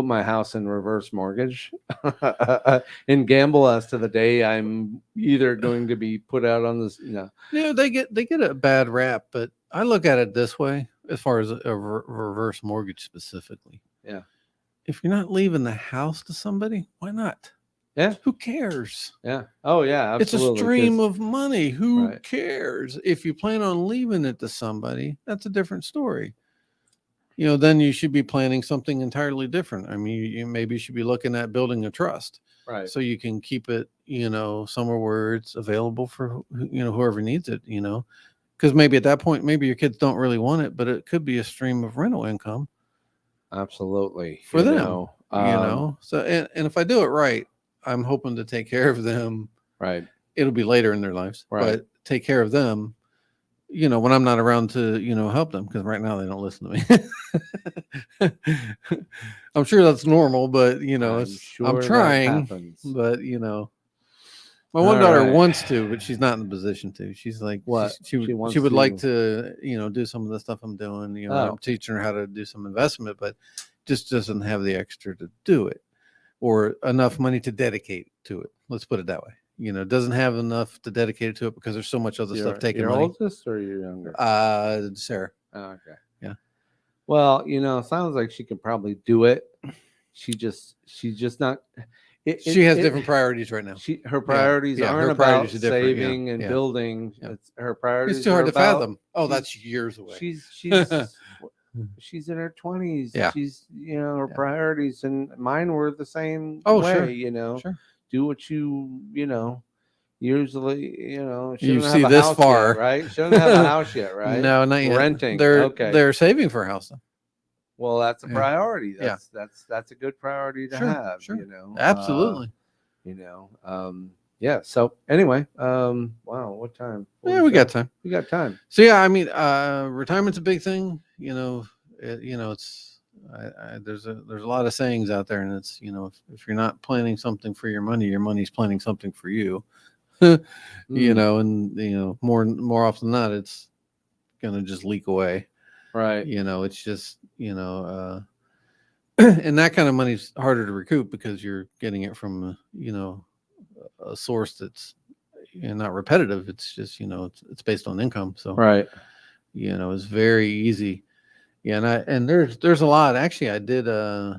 my house in reverse mortgage and gamble as to the day I'm either going to be put out on this. They get a bad rap, but I look at it this way, as far as a reverse mortgage specifically. Yeah. If you're not leaving the house to somebody, why not? Yeah. Who cares? Yeah. Oh yeah. Absolutely. It's a stream of money. Who cares? If you plan on leaving it to somebody, that's a different story. Then you should be planning something entirely different. I mean, you maybe should be looking at building a trust. Right. So you can keep it, somewhere where it's available for, whoever needs it, because maybe at that point, maybe your kids don't really want it, but it could be a stream of rental income. Absolutely. For them, So, and if I do it right, I'm hoping to take care of them. Right. It'll be later in their lives, but take care of them, when I'm not around to, help them, because right now they don't listen to me. I'm sure that's normal, but I'm trying, but my one daughter wants to, but she's not in a position to. She's like, what? She would like to, do some of the stuff I'm doing. I'm teaching her how to do some investment, but just doesn't have the extra to do it, or enough money to dedicate to it. Let's put it that way. doesn't have enough to dedicate to it because there's so much other stuff taking your money. oldest or your younger? Sarah. Oh, okay. Yeah. Well, sounds like she could probably do it. She's just not. She has different priorities right now. Her priorities Yeah, aren't her priorities about are different. saving and Yeah. building. Yeah. Her It's priorities too are hard to about. fathom. Oh, that's years away. She's in her 20s. Yeah. She's her priorities and mine were the same Oh, way. sure. Sure. Do what usually she You doesn't see have a this house far, yet, right? She doesn't have a house yet, right? No, not yet. Renting. Okay. They're saving for a house though. Well, that's a Yeah. priority. Yeah. That's a good priority to Sure. have. Sure. Absolutely. Yeah. So anyway, wow, what time? Yeah, we got time. We got time. So yeah, I mean, retirement's a big thing. It's there's a lot of sayings out there, and it's if you're not planning something for your money's planning something for you. And more often than not, it's gonna just leak away. Right. It's just and that kind of money's harder to recoup because you're getting it from a source that's not repetitive. It's just it's based on income. So right. It's very easy. Yeah, and there's a lot. Actually, I did. I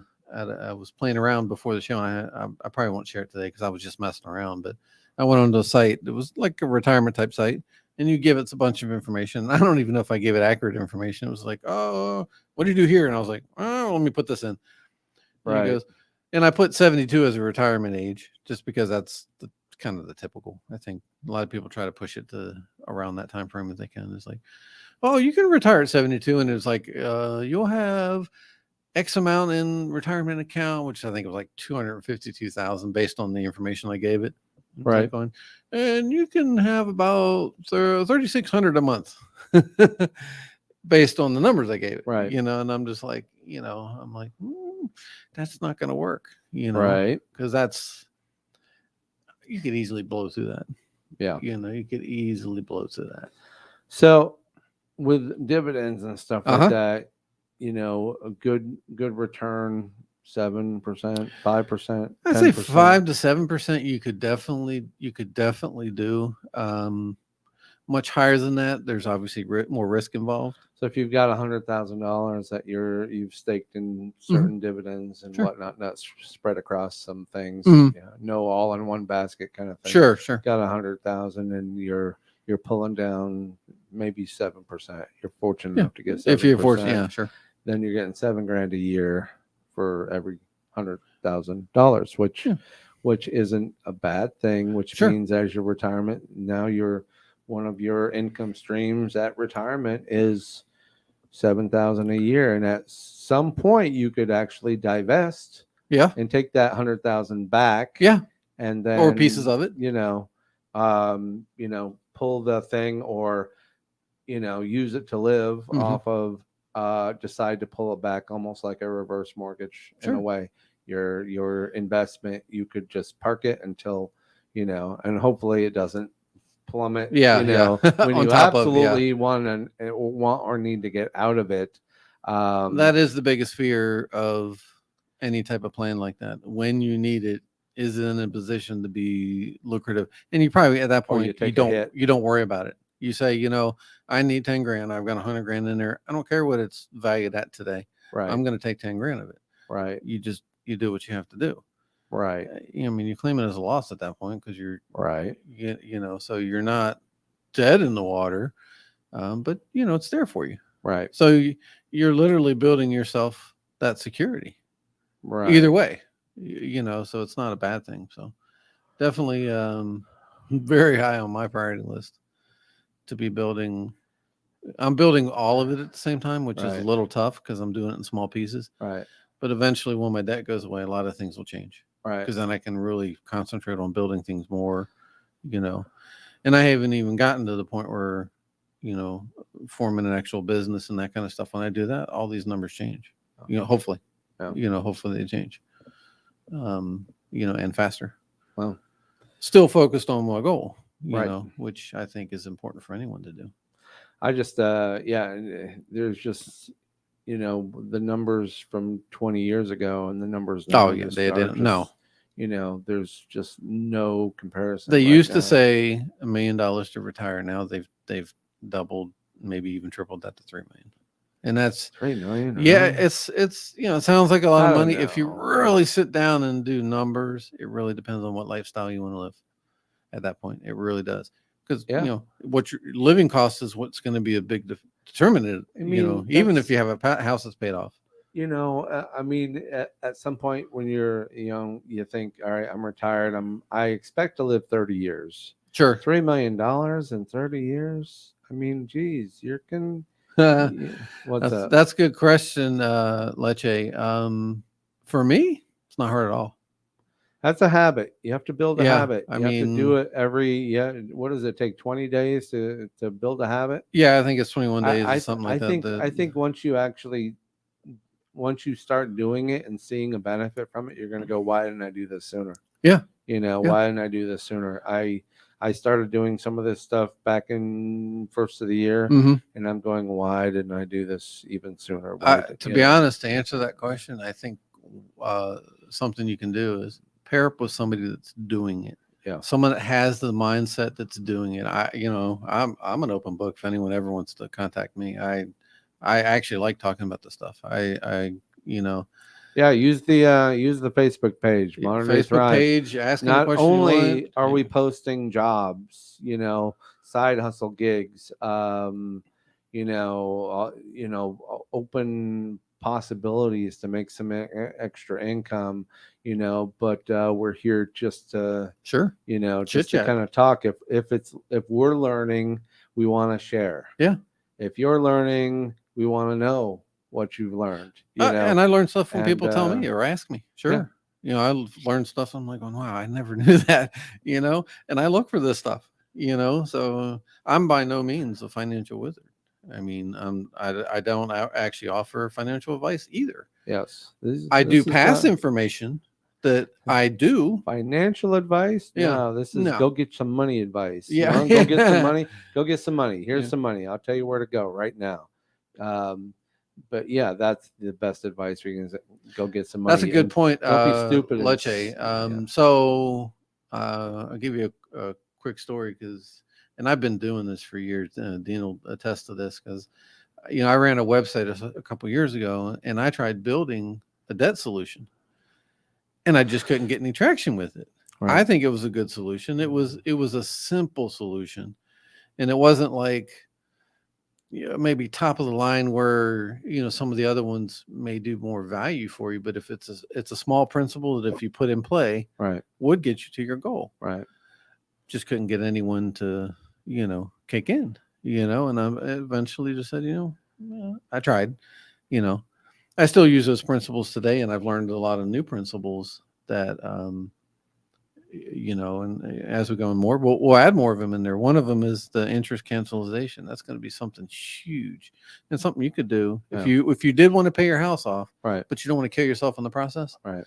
was playing around before the show. And I probably won't share it today because I was just messing around. But I went onto a site. It was like a retirement type site, and you give it a bunch of information. I don't even know if I gave it accurate information. It was like, oh, what do you do here? And I was like, oh, let me put this in. Right. He goes, and I put 72 as a retirement age, just because that's kind of the typical. I think a lot of people try to push it to around that time frame if they can. It's like, oh, you can retire at 72, and it's like you'll have X amount in retirement account, which I think was like 252,000 based on the information I gave it. Right. Going, and you can have about 3,600 a month based on the numbers I gave it. Right. And I'm just like, I'm like, that's not going to work. Right. Because you could easily blow through that. Yeah. You could easily blow through that. So with dividends and stuff like that, a good return, 7%, 5%. I'd say 5 to 7%. You could definitely do. Much higher than that, there's obviously more risk involved. So if you've got $100,000 that you've staked in certain dividends and whatnot, that's spread across some things, no all in one basket kind of thing. Sure. Got 100,000 and you're pulling down maybe 7%. You're fortunate enough to get 7%. If you're fortunate, sure. Then you're getting $7,000 a year for every $100,000, which isn't a bad thing. Which means as your retirement, now one of your income streams at retirement is $7,000 a year, and at some point you could actually divest, and take that 100,000 back, and then or pieces of it, pull the thing, or use it to live off of. Decide to pull it back, almost like a reverse mortgage in a way. Your investment, you could just park it until and hopefully it doesn't plummet. When you absolutely want or need to get out of it. That is the biggest fear of any type of plan like that. When you need it, is it in a position to be lucrative? And you probably at that point you don't worry about it. You say, I need 10 grand. I've got 100 grand in there. I don't care what it's valued at today. Right. I'm going to take 10 grand of it. Right. You do what you have to do. Right. You claim it as a loss at that point because you're right. So you're not dead in the water, but it's there for you. Right. So you're literally building yourself that security. Right. Either way, so it's not a bad thing. So definitely very high on my priority list to be building. I'm building all of it at the same time, which is a little tough because I'm doing it in small pieces. Right. But eventually when my debt goes away, a lot of things will change. Right. Because then I can really concentrate on building things more, and I haven't even gotten to the point where, forming an actual business and that kind of stuff. When I do that, all these numbers change, hopefully, hopefully they change, and faster. Well, still focused on my goal, which I think is important for anyone to do. I just, there's just, the numbers from 20 years ago and the numbers. They didn't. No. there's just no comparison They right used to now. say $1 million to retire. Now they've doubled, maybe even tripled that to 3 million. And that's 3 million, yeah, really? it's it sounds like a lot I of don't money. If you know. really sit down and do numbers, it really depends on what lifestyle you want to live at that point. It really does. Because Yeah, what your living cost is what's going to be a big determinant, I mean even if that's you have a house that's paid off. I mean, at some point when you're young, you think, all right, I'm retired. I expect to live 30 years. Sure. $3 million in 30 years. I mean, geez, that's what's up? that's a good question, Leche. For me, it's not hard at all. That's a habit. You have to build a Yeah, habit. I You have to do mean, it yeah. What does it take? 20 days to build a habit? yeah, I think it's 21 days or I something I like that. think I think once you start doing it and seeing a benefit from it, you're going to go, why didn't I do this sooner? Yeah, yeah. Why didn't I do this sooner? I started doing some of this stuff back in first of the year, Hmm. and I'm going, why didn't I do this even sooner? Why did To be honest, to answer that question, I think uh, something you can do is pair up with somebody that's doing it. Yeah. Someone that has the mindset that's doing it. I'm an open book. If anyone ever wants to contact me, I actually like talking about this stuff. You know, Yeah, use the Facebook page, Modern Day Facebook Thrive. page, ask any Not question you want. only are we posting jobs, side hustle gigs, open possibilities to make some extra income, but we're here just to, Sure, chit just to chat. kind of talk. If we're learning, we want to share. Yeah. If you're learning, we want to know what you've learned, And I learn stuff from and people tell me or ask me. yeah. Sure. I learn stuff. I'm like, wow, I never knew that, and I look for this stuff, so I'm by no means a financial wizard. I mean, I don't actually offer financial advice either. Yes. I do This is pass not information that I do. financial advice. Yeah. No, this is No. go get some money advice. You Yeah. want to go get some money? Go get some money. Here's Yeah. some money. I'll tell you where to go right now. Um, but yeah, that's the best advice we can go get some That's a money. good And point, don't be stupid Leche. yeah. So I'll give you a quick story and I've been doing this for years. Dean will attest to this because, I ran a website a couple years ago and I tried building a debt solution and I just couldn't get any traction with it. Right. I think it was a good solution. It was a simple solution, and it wasn't like maybe top of the line where some of the other ones may do more value for you, but if it's a small principle that if you put in play Right. would get you to your goal. Right. Just couldn't get anyone to kick in, and I eventually just said, I tried. you know I still use those principles today, and I've learned a lot of new principles that and as we go on more, we'll add more of them in there. One of them is the interest cancellation. That's going to be something huge and something you could do Yeah. if you did want to pay your house off, Right. but you don't want to kill yourself in the process. Right.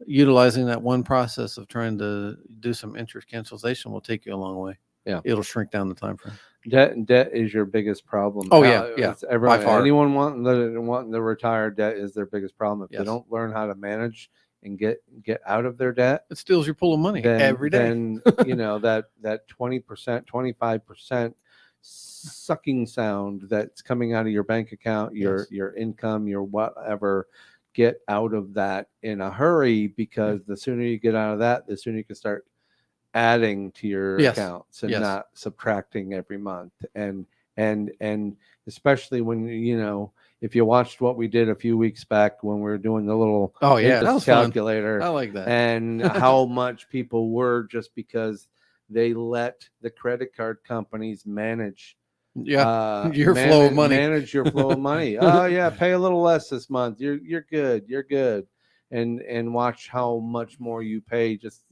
Utilizing that one process of trying to do some interest cancellation will take you a long way. Yeah. It'll shrink down the time frame. Debt is your biggest problem. Oh yeah, It's by far. Anyone wanting to retire, debt is their biggest problem. If they Yes. don't learn how to manage and get out of their debt, It steals your pool of money every day. Then that 20%, 25% sucking sound that's coming out of your bank account, Yes. your income, your whatever. Get out of that in a hurry, because the sooner you get out of that, the sooner you can start adding to your Yes. accounts and Yes. not subtracting every month. And especially when if you watched what we did a few weeks back when we were doing the little that was calculator, fun. I like that. and how much people were, just because they let the credit card companies manage your flow of money. manage your flow of money. Oh yeah, pay a little less this month. You're good. And watch how much more you pay. Just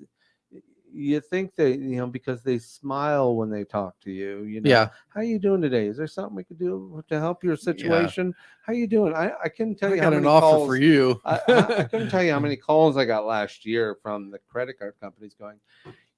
you think that because they smile when they talk to you. Yeah. How you doing today? Is there something we could do to help your situation? How you doing? I couldn't tell you how got many an offer calls for you. I couldn't tell you how many calls I got last year from the credit card companies going,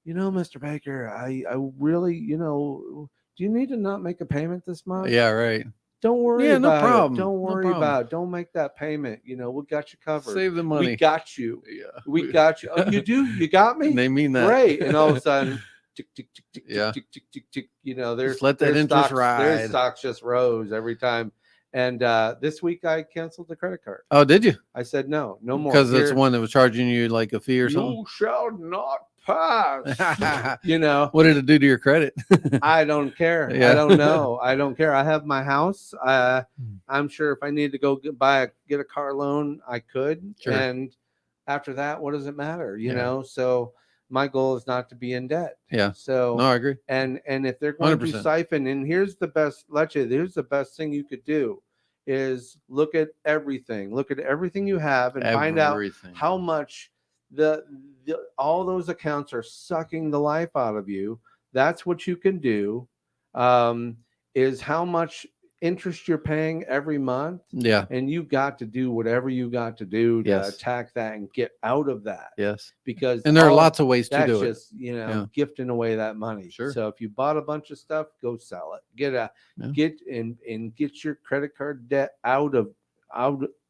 Mr. Baker, I really, do you need to not make a payment this month? Yeah, right. Don't worry Yeah, no about it. problem. Don't No worry problem. about it. Don't make that payment. We got you covered. Save the We money. got you. Yeah. We got you. Oh, you do? You got me? And they mean that. Great. And all of a sudden, tick, tick, tick, tick, Yeah. tick, tick, tick, tick, Just let that interest their ride. stocks just rose every time. And this week I canceled the credit card. Oh, did you? I said no more. Because it's one that was charging you like a fee or something. You shall not pass. What did it do to your credit? I don't care. Yeah. I don't know. I don't care. I have my house. I'm sure if I need to go get a car loan, I could. Sure. And after that, what does it matter? Yeah. So my goal is not to be in debt. Yeah. So No, I agree. And if they're going 100%. to siphon, and here's the best thing you could do is look at everything. Look at everything you have and find out how much all those accounts are sucking the life out of you. That's what you can do. Is how much interest you're paying every month. Yeah. And you got to do whatever you got to do to Yes. attack that and get out of that. Yes. Because there are lots of ways to do it. That's just, gifting away that money. Sure. So if you bought a bunch of stuff, go sell it. Get your credit card debt out of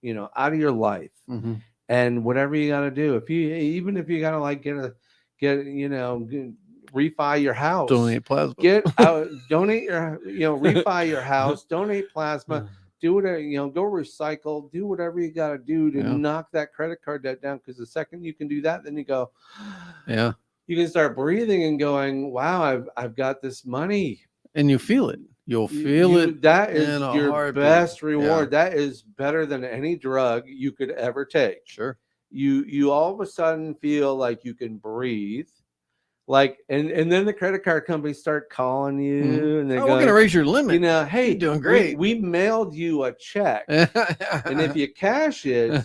your life. Mm-hmm. And whatever you got to do, even if you got to refi your house, donate plasma, donate refi your house, donate plasma, do whatever, go recycle, do whatever you got to do to knock that credit card debt down. Because the second you can do that, then you go, you can start breathing and going, wow, I've got this money. And you feel it. You'll feel it. That is your best reward. Yeah. That is better than any drug you could ever take. Sure. You all of a sudden feel like you can breathe. Like, and then the credit card companies start calling you and they're we're going to raise your limit. Hey, you're doing great. We mailed you a check. And if you cash it,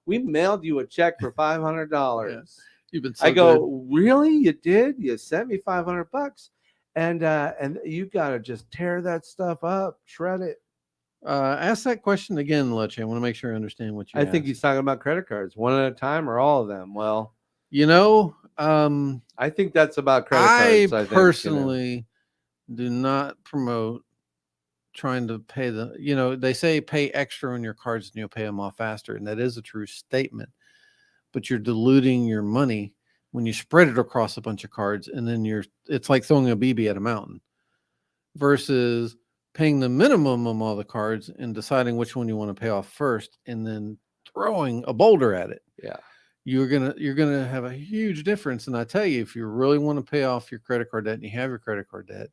we mailed you a check for $500. Yeah. You've been so I go, good. Really? You did? You sent me $500? And you got to just tear that stuff up, shred it. Ask that question again, Lutch. I want to make sure I understand what you I think he's talking about credit cards, one at a time or all of them. Well, I think that's about credit cards. I personally do not promote trying to pay they say pay extra on your cards and you'll pay them off faster. And that is a true statement, but you're diluting your money when you spread it across a bunch of cards, and then it's like throwing a BB at a mountain versus paying the minimum on all the cards and deciding which one you want to pay off first and then throwing a boulder at it. Yeah. You're gonna have a huge difference. And I tell you, if you really want to pay off your credit card debt and you have your credit card debt,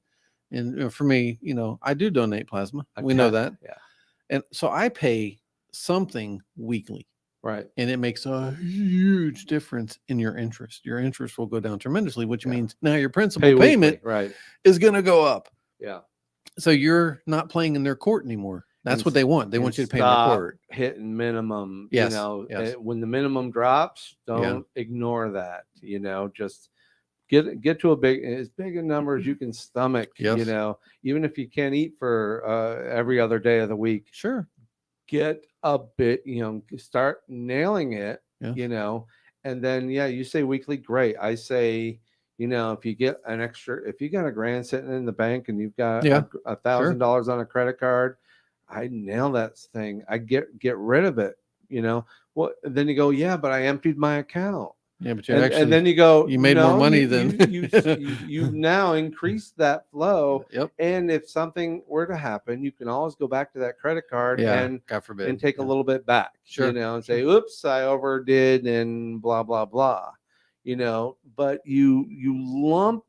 and for me, I do donate plasma. We know that. Yeah. And so I pay something weekly. Right. And it makes a huge difference in your interest. Your interest will go down tremendously, which means now your principal payment is going to go up. Yeah. So you're not playing in their court anymore. That's what they want. They want you to pay in their court. Hitting minimum. Yes. When the minimum drops, don't ignore that. Just get to as big a number as you can stomach. Yes. Even if you can't eat for every other day of the week. Sure. Get a bit, start nailing it, and then, you say weekly, great. I say, if you get if you got $1,000 sitting in the bank and you've got $1,000 on a credit card, I nail that thing. I get rid of it, then you go, but I emptied my account. Yeah, but and then you go, you made more money than you've now increased that flow. Yep. And if something were to happen, you can always go back to that credit card and God forbid, and take a little bit back. Sure. And say, oops, I overdid and blah blah blah. But you lump,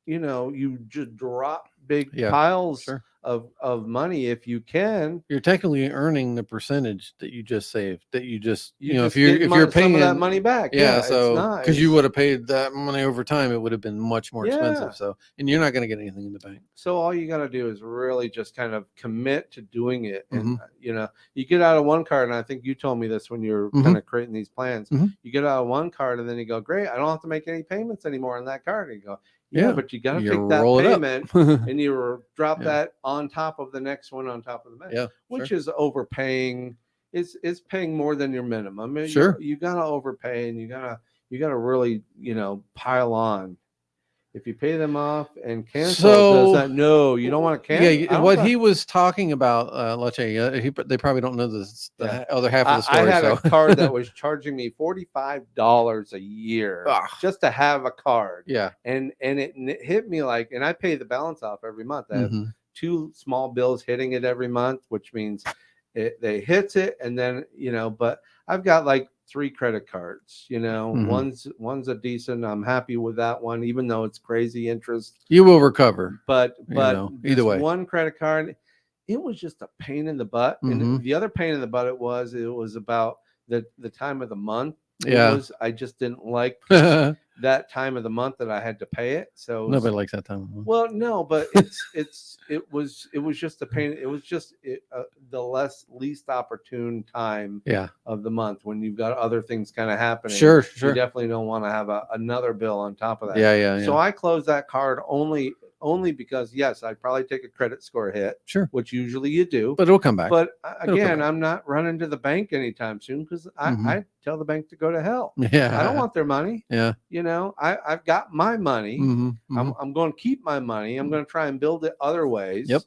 you just drop big piles of money if you can. You're technically earning the percentage that you just saved, that you just if you're paying some of that money back. So because you would have paid that money over time, it would have been much more expensive. So, and you're not going to get anything in the bank. So all you got to do is really just kind of commit to doing it. And you get out of one card, and I think you told me this when you were kind of creating these plans. You get out of one card and then you go, great, I don't have to make any payments anymore on that card. And you go, but you got to take that payment and you drop that on top of the next one on top of the next, which is overpaying. It's paying more than your minimum. Sure, you got to overpay, and you got to really pile on. If you pay them off and cancel, does So that no? You don't want to cancel. I don't. what he was talking about, let's say, they probably don't know this Yeah. the other half of the I story. had a So, card that was charging me $45 a year ah, just to have a card. yeah, And it hit me like, and I pay the balance off every month. I have hmm, two small bills hitting it every month, which means they hits it. And then, but I've got like three credit cards, hmm, one's a decent, I'm happy with that one, even though it's crazy interest. you will recover. But Either this way. one credit card, it was just a pain in the butt. And Hmm. the other pain in the butt it was about the time of the month. Yeah. I just didn't like that time of the month that I had to pay it. So it was, Nobody likes that time of month. well, no, but it was just a pain. It was just the least opportune time Yeah. of the month when you've got other things kind of happening. Sure. You Sure. definitely don't want to have another bill on top of that. Yeah. Yeah. So Yeah. I closed that card only because, yes, I'd probably take a credit score hit, Sure. which usually you do. But it'll come back. But It'll come again, back. I'm not running to the bank anytime soon because Hmm. I tell the bank to go to hell. I don't Yeah. want their money. Yeah. I've got my money. Hmm. Hmm. I'm going to keep my money. I'm going to try and build it other ways. Yep.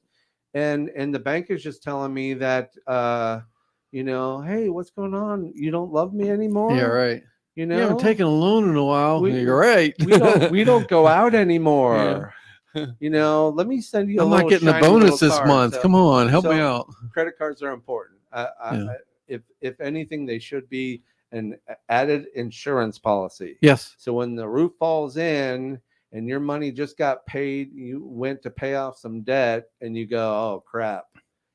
And the bank is just telling me that, hey, what's going on? You don't love me anymore. Yeah. Right. You You haven't know, taken a loan in a while. You're right. we don't go out Yeah. anymore. Let me send you a I'm not little getting a shiny bonus little this card. month. So, Come on, help me so out. credit cards are important. Yeah. If anything, they should be an added insurance policy. Yes. So when the roof falls in and your money just got paid, you went to pay off some debt, and you go, oh crap,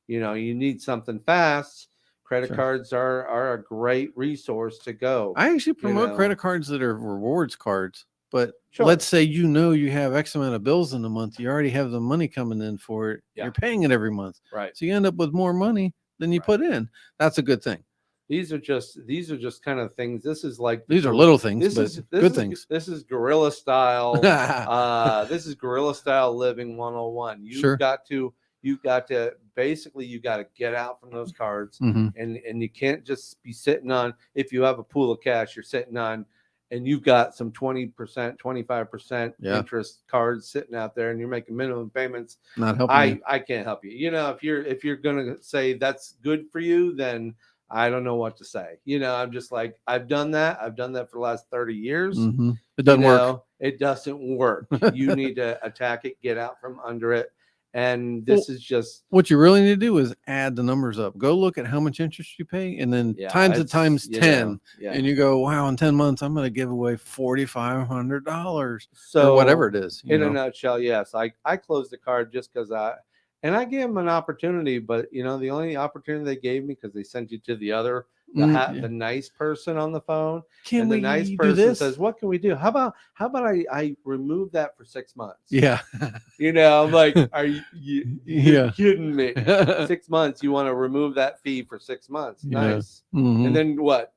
you need something fast. Credit Sure. cards are a great resource to go. I actually promote credit cards that are rewards cards. But Sure. let's say you have X amount of bills in a month. You already have the money coming in for it. Yeah. You're paying it every month. Right. So you end up with more money than you Right. put in. That's a good thing. These are just kind of things. This is like These are little things, this but is good things. This is guerrilla style. This is guerrilla style living 101. Sure. You've got to basically you got to get out from those cards, Hmm. and you can't just be sitting on. If you have a pool of cash, you're sitting on, and you've got some 20%, 25% Yeah. interest cards sitting out there, and you're making minimum payments. Not helping you. I can't help you. If you're gonna say that's good for you, then I don't know what to say. I'm just like, I've done that. I've done that for the last 30 years. Hmm. It doesn't work. It doesn't work. You need to attack it, get out from under it. And this is just what you really need to do is add the numbers up. Go look at how much interest you pay and then times it times 10. Yeah. And you go, wow, in 10 months, I'm going to give away $4,500 So or whatever it is. In a nutshell, yes, I closed the card just because I gave them an opportunity, but the only opportunity they gave me, because they sent you to the nice person on the phone. Can and we the nice do person this? says, what can we do? How about I remove that for 6 months? Yeah. I'm like, are you Yeah. kidding me? 6 months, you want to remove that fee for 6 months? Yeah. Nice. Mhm. And then what?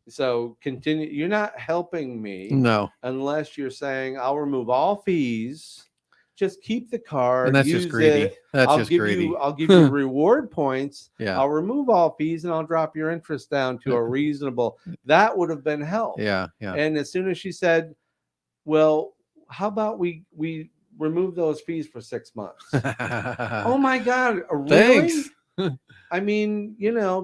So continue. You're not helping me. No. Unless you're saying, I'll remove all fees. Just keep the card. And that's use just greedy. it. That's I'll just give greedy. I'll give you reward points. Yeah. I'll remove all fees, and I'll drop your interest down to a reasonable. That would have been help. Yeah. Yeah. And as soon as she said, well, how about we remove those fees for 6 months? Oh my God. Really? Thanks. I mean,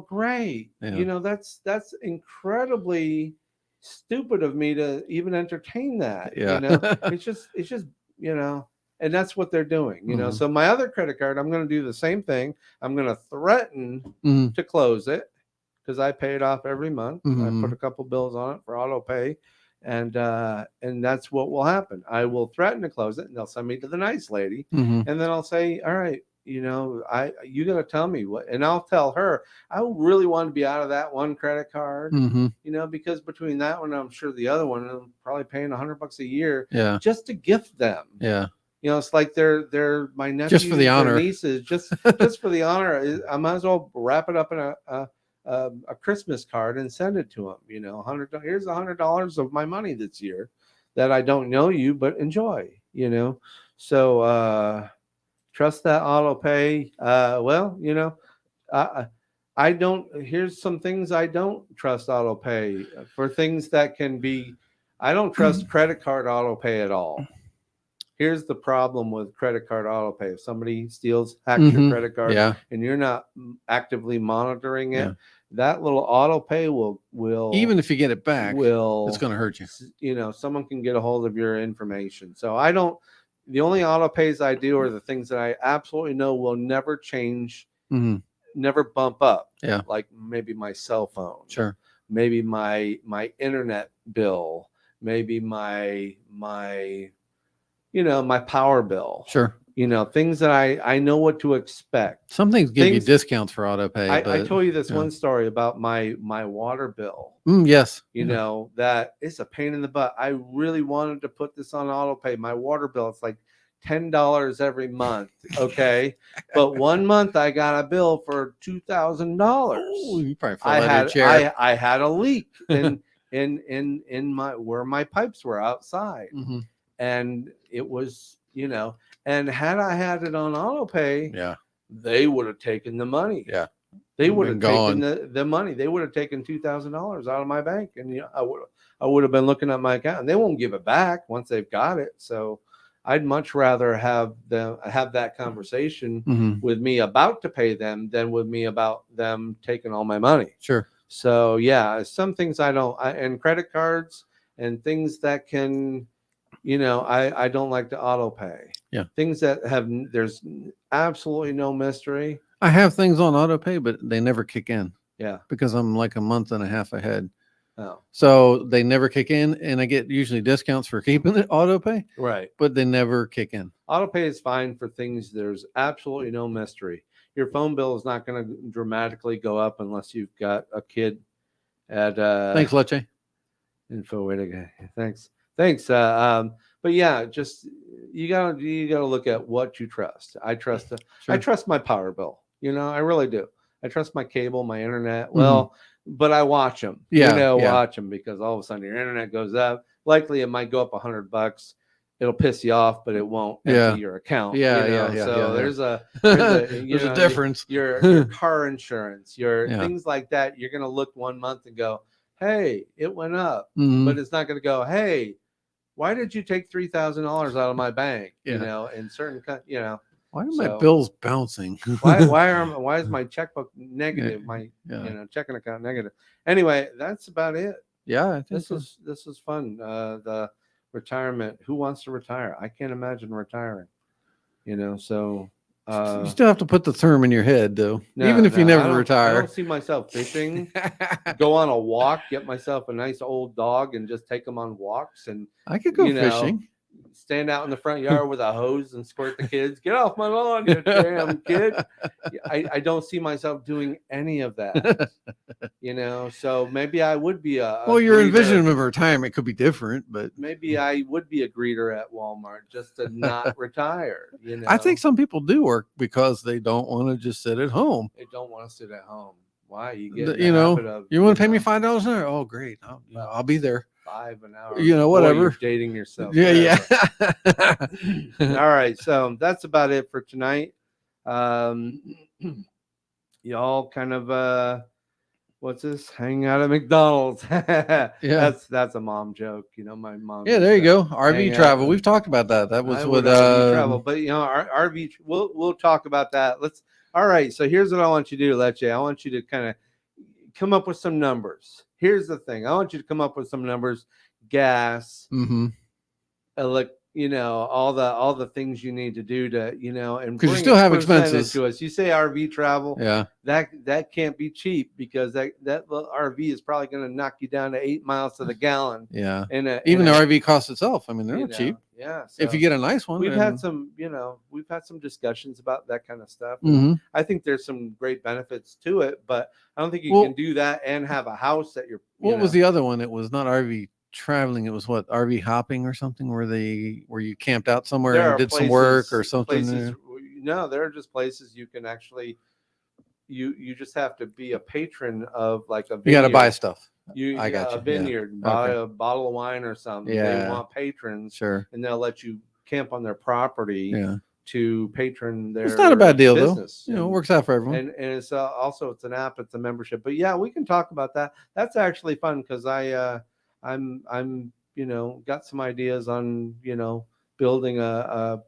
great. Yeah. That's incredibly stupid of me to even entertain that. Yeah. It's just, and that's what they're doing. Mhm. So my other credit card, I'm going to do the same thing. I'm going to threaten Mhm. to close it because I pay it off every month. Mhm. I put a couple bills on it for auto pay. And that's what will happen. I will threaten to close it, and they'll send me to the nice lady. Mhm. And then I'll say, all right, you got to tell me what, and I'll tell her, I really want to be out of that one credit card, Mhm. because between that one, I'm sure the other one, I'm probably paying $100 a year Yeah. just to gift them. Yeah. It's like they're my nephews, Just for the honor. their nieces, just for the honor. I might as well wrap it up in a Christmas card and send it to them. Here's $100 of my money this year that I don't know you, but enjoy. So trust that auto pay. I don't. Here's some things I don't trust auto pay for things that can be I don't trust credit card auto pay at all. Here's the problem with credit card auto pay. If somebody hacks your credit card Yeah. and you're not actively monitoring it, Yeah. that little auto pay will Even if you get it back, it's will going to hurt you. Someone can get a hold of your information. So I don't. The only auto pays I do are the things that I absolutely know will never change, never bump up. Yeah. Like maybe my cell phone. Sure. Maybe my internet bill. Maybe my my power bill. Sure. Things that I know what to expect. Some things give you discounts for auto pay. I told you this one story about my water bill. Yes. That is a pain in the butt. I really wanted to put this on auto pay. My water bill, it's like $10 every month. Okay. But one month I got a bill for $2,000. You probably fell out of your chair. I had a leak in my where my pipes were outside. And it was, and had I had it on auto pay, they would have taken the money. Yeah. They would have taken the money. They would have taken $2,000 out of my bank. And I would have been looking at my account, and they won't give it back once they've got it. So I'd much rather have that conversation with me about to pay them than with me about them taking all my money. Sure. So yeah, some things and credit cards and things that can, I don't like to auto pay. Yeah. Things that there's absolutely no mystery. I have things on auto pay, but they never kick in. Yeah. Because I'm like a month and a half ahead. Oh. So they never kick in, and I get usually discounts for keeping it auto pay. Right. But they never kick in. Auto pay is fine for things there's absolutely no mystery. Your phone bill is not going to dramatically go up unless you've got a kid at Thanks, Leche. Info way to go. Thanks. But yeah, just you gotta look at what you trust. I trust I trust my power bill. I really do. I trust my cable, my internet. Well, but I watch them. Watch them, because all of a sudden your internet goes up. Likely it might go up $100. It'll piss you off, but it won't empty your account. So there's a difference. Your car insurance, things like that. You're gonna look one month and go, hey, it went up, but it's not gonna go, hey, why did you take $3,000 out of my bank? In certain, why are my bills bouncing? why is my checkbook negative? My checking account negative. Anyway, that's about it. Yeah, I think this is fun. The retirement. Who wants to retire? I can't imagine retiring. So you still have to put the term in your head, though. Even if you never retire. I don't see myself fishing. Go on a walk, get myself a nice old dog, and just take them on walks. And I could go fishing. Stand out in the front yard with a hose and squirt the kids. Get off my lawn, you damn kid. I don't see myself doing any of that. So maybe I would be your envision of retirement could be different, but maybe I would be a greeter at Walmart just to not retire. I think some people do work because they don't want to just sit at home. They don't want to sit at home. Why? You get you want to pay me $5 an hour? Oh, great. I'll be there. $5 an hour. Whatever. You're dating yourself. Yeah. All right. So that's about it for tonight. Y'all kind of what's this? Hang out at McDonald's. That's a mom joke. My mom. Yeah, there you go. RV travel. We've talked about that. That was with RV travel, but our RV. We'll talk about that. All right. So here's what I want you to do, Leche. I want you to kind of come up with some numbers. Here's the thing. I want you to come up with some numbers. Gas, all the things you need to do to, and because you still have expenses to us. You say RV travel, that can't be cheap, because that RV is probably going to knock you down to 8 miles to the gallon. Yeah, even the RV cost itself. I mean, they're not cheap. Yeah, so if you get a nice one. We've had some discussions about that kind of stuff. I think there's some great benefits to it, but I don't think you can do that and have a house that you're. What was the other one? It was not RV traveling. It was what, RV hopping or something, where you camped out somewhere and did some work or something. No, there are just places you can actually. You just have to be a patron of like a vineyard. You got to buy stuff. I got you. A vineyard, buy a bottle of wine or something. Yeah. They want patrons. Sure. And they'll let you camp on their property to patron their It's not a bad deal, business. Though. It works out for everyone. And it's also, it's an app, it's a membership. But yeah, we can talk about that. That's actually fun, because I'm got some ideas on, building a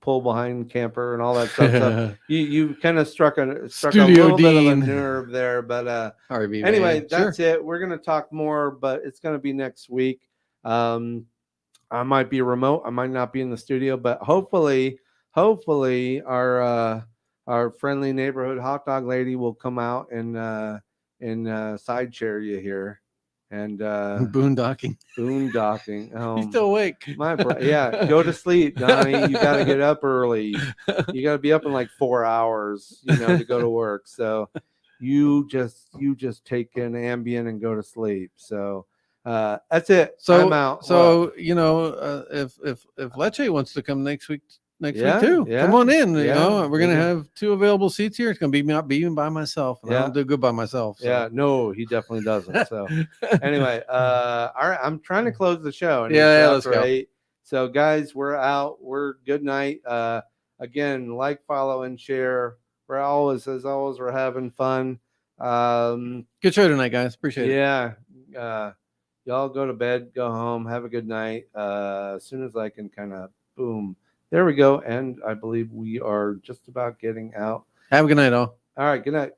pull behind camper and all that stuff. So you kind of struck a Studio little bit of a Dean. nerve there, but RV anyway, man. that's Sure. it. We're gonna talk more, but it's gonna be next week. I might be remote. I might not be in the studio, but hopefully our friendly neighborhood hot dog lady will come out and side chair you here, and Boondocking. boondocking. He's still awake. Yeah, go to sleep, Donnie. You got to get up early. You got to be up in like 4 hours, to go to work. So you just take an Ambien and go to sleep. So that's it. I'm out. So if Leche wants to come next week too, come on in. We're gonna have 2 available seats here. It's gonna be me not being by myself, and I don't do good by myself. So. Yeah, no, he definitely doesn't. So anyway, all right, I'm trying to close the show, and let's go. 8. So guys, we're out. We're good night. Again, like, follow, and share. We're always, as always, we're having fun. Good show tonight, guys. Appreciate it. Yeah. Y'all go to bed, go home, have a good night. As soon as I can kind of boom. There we go. And I believe we are just about getting out. Have a good night, all. All right. Good night.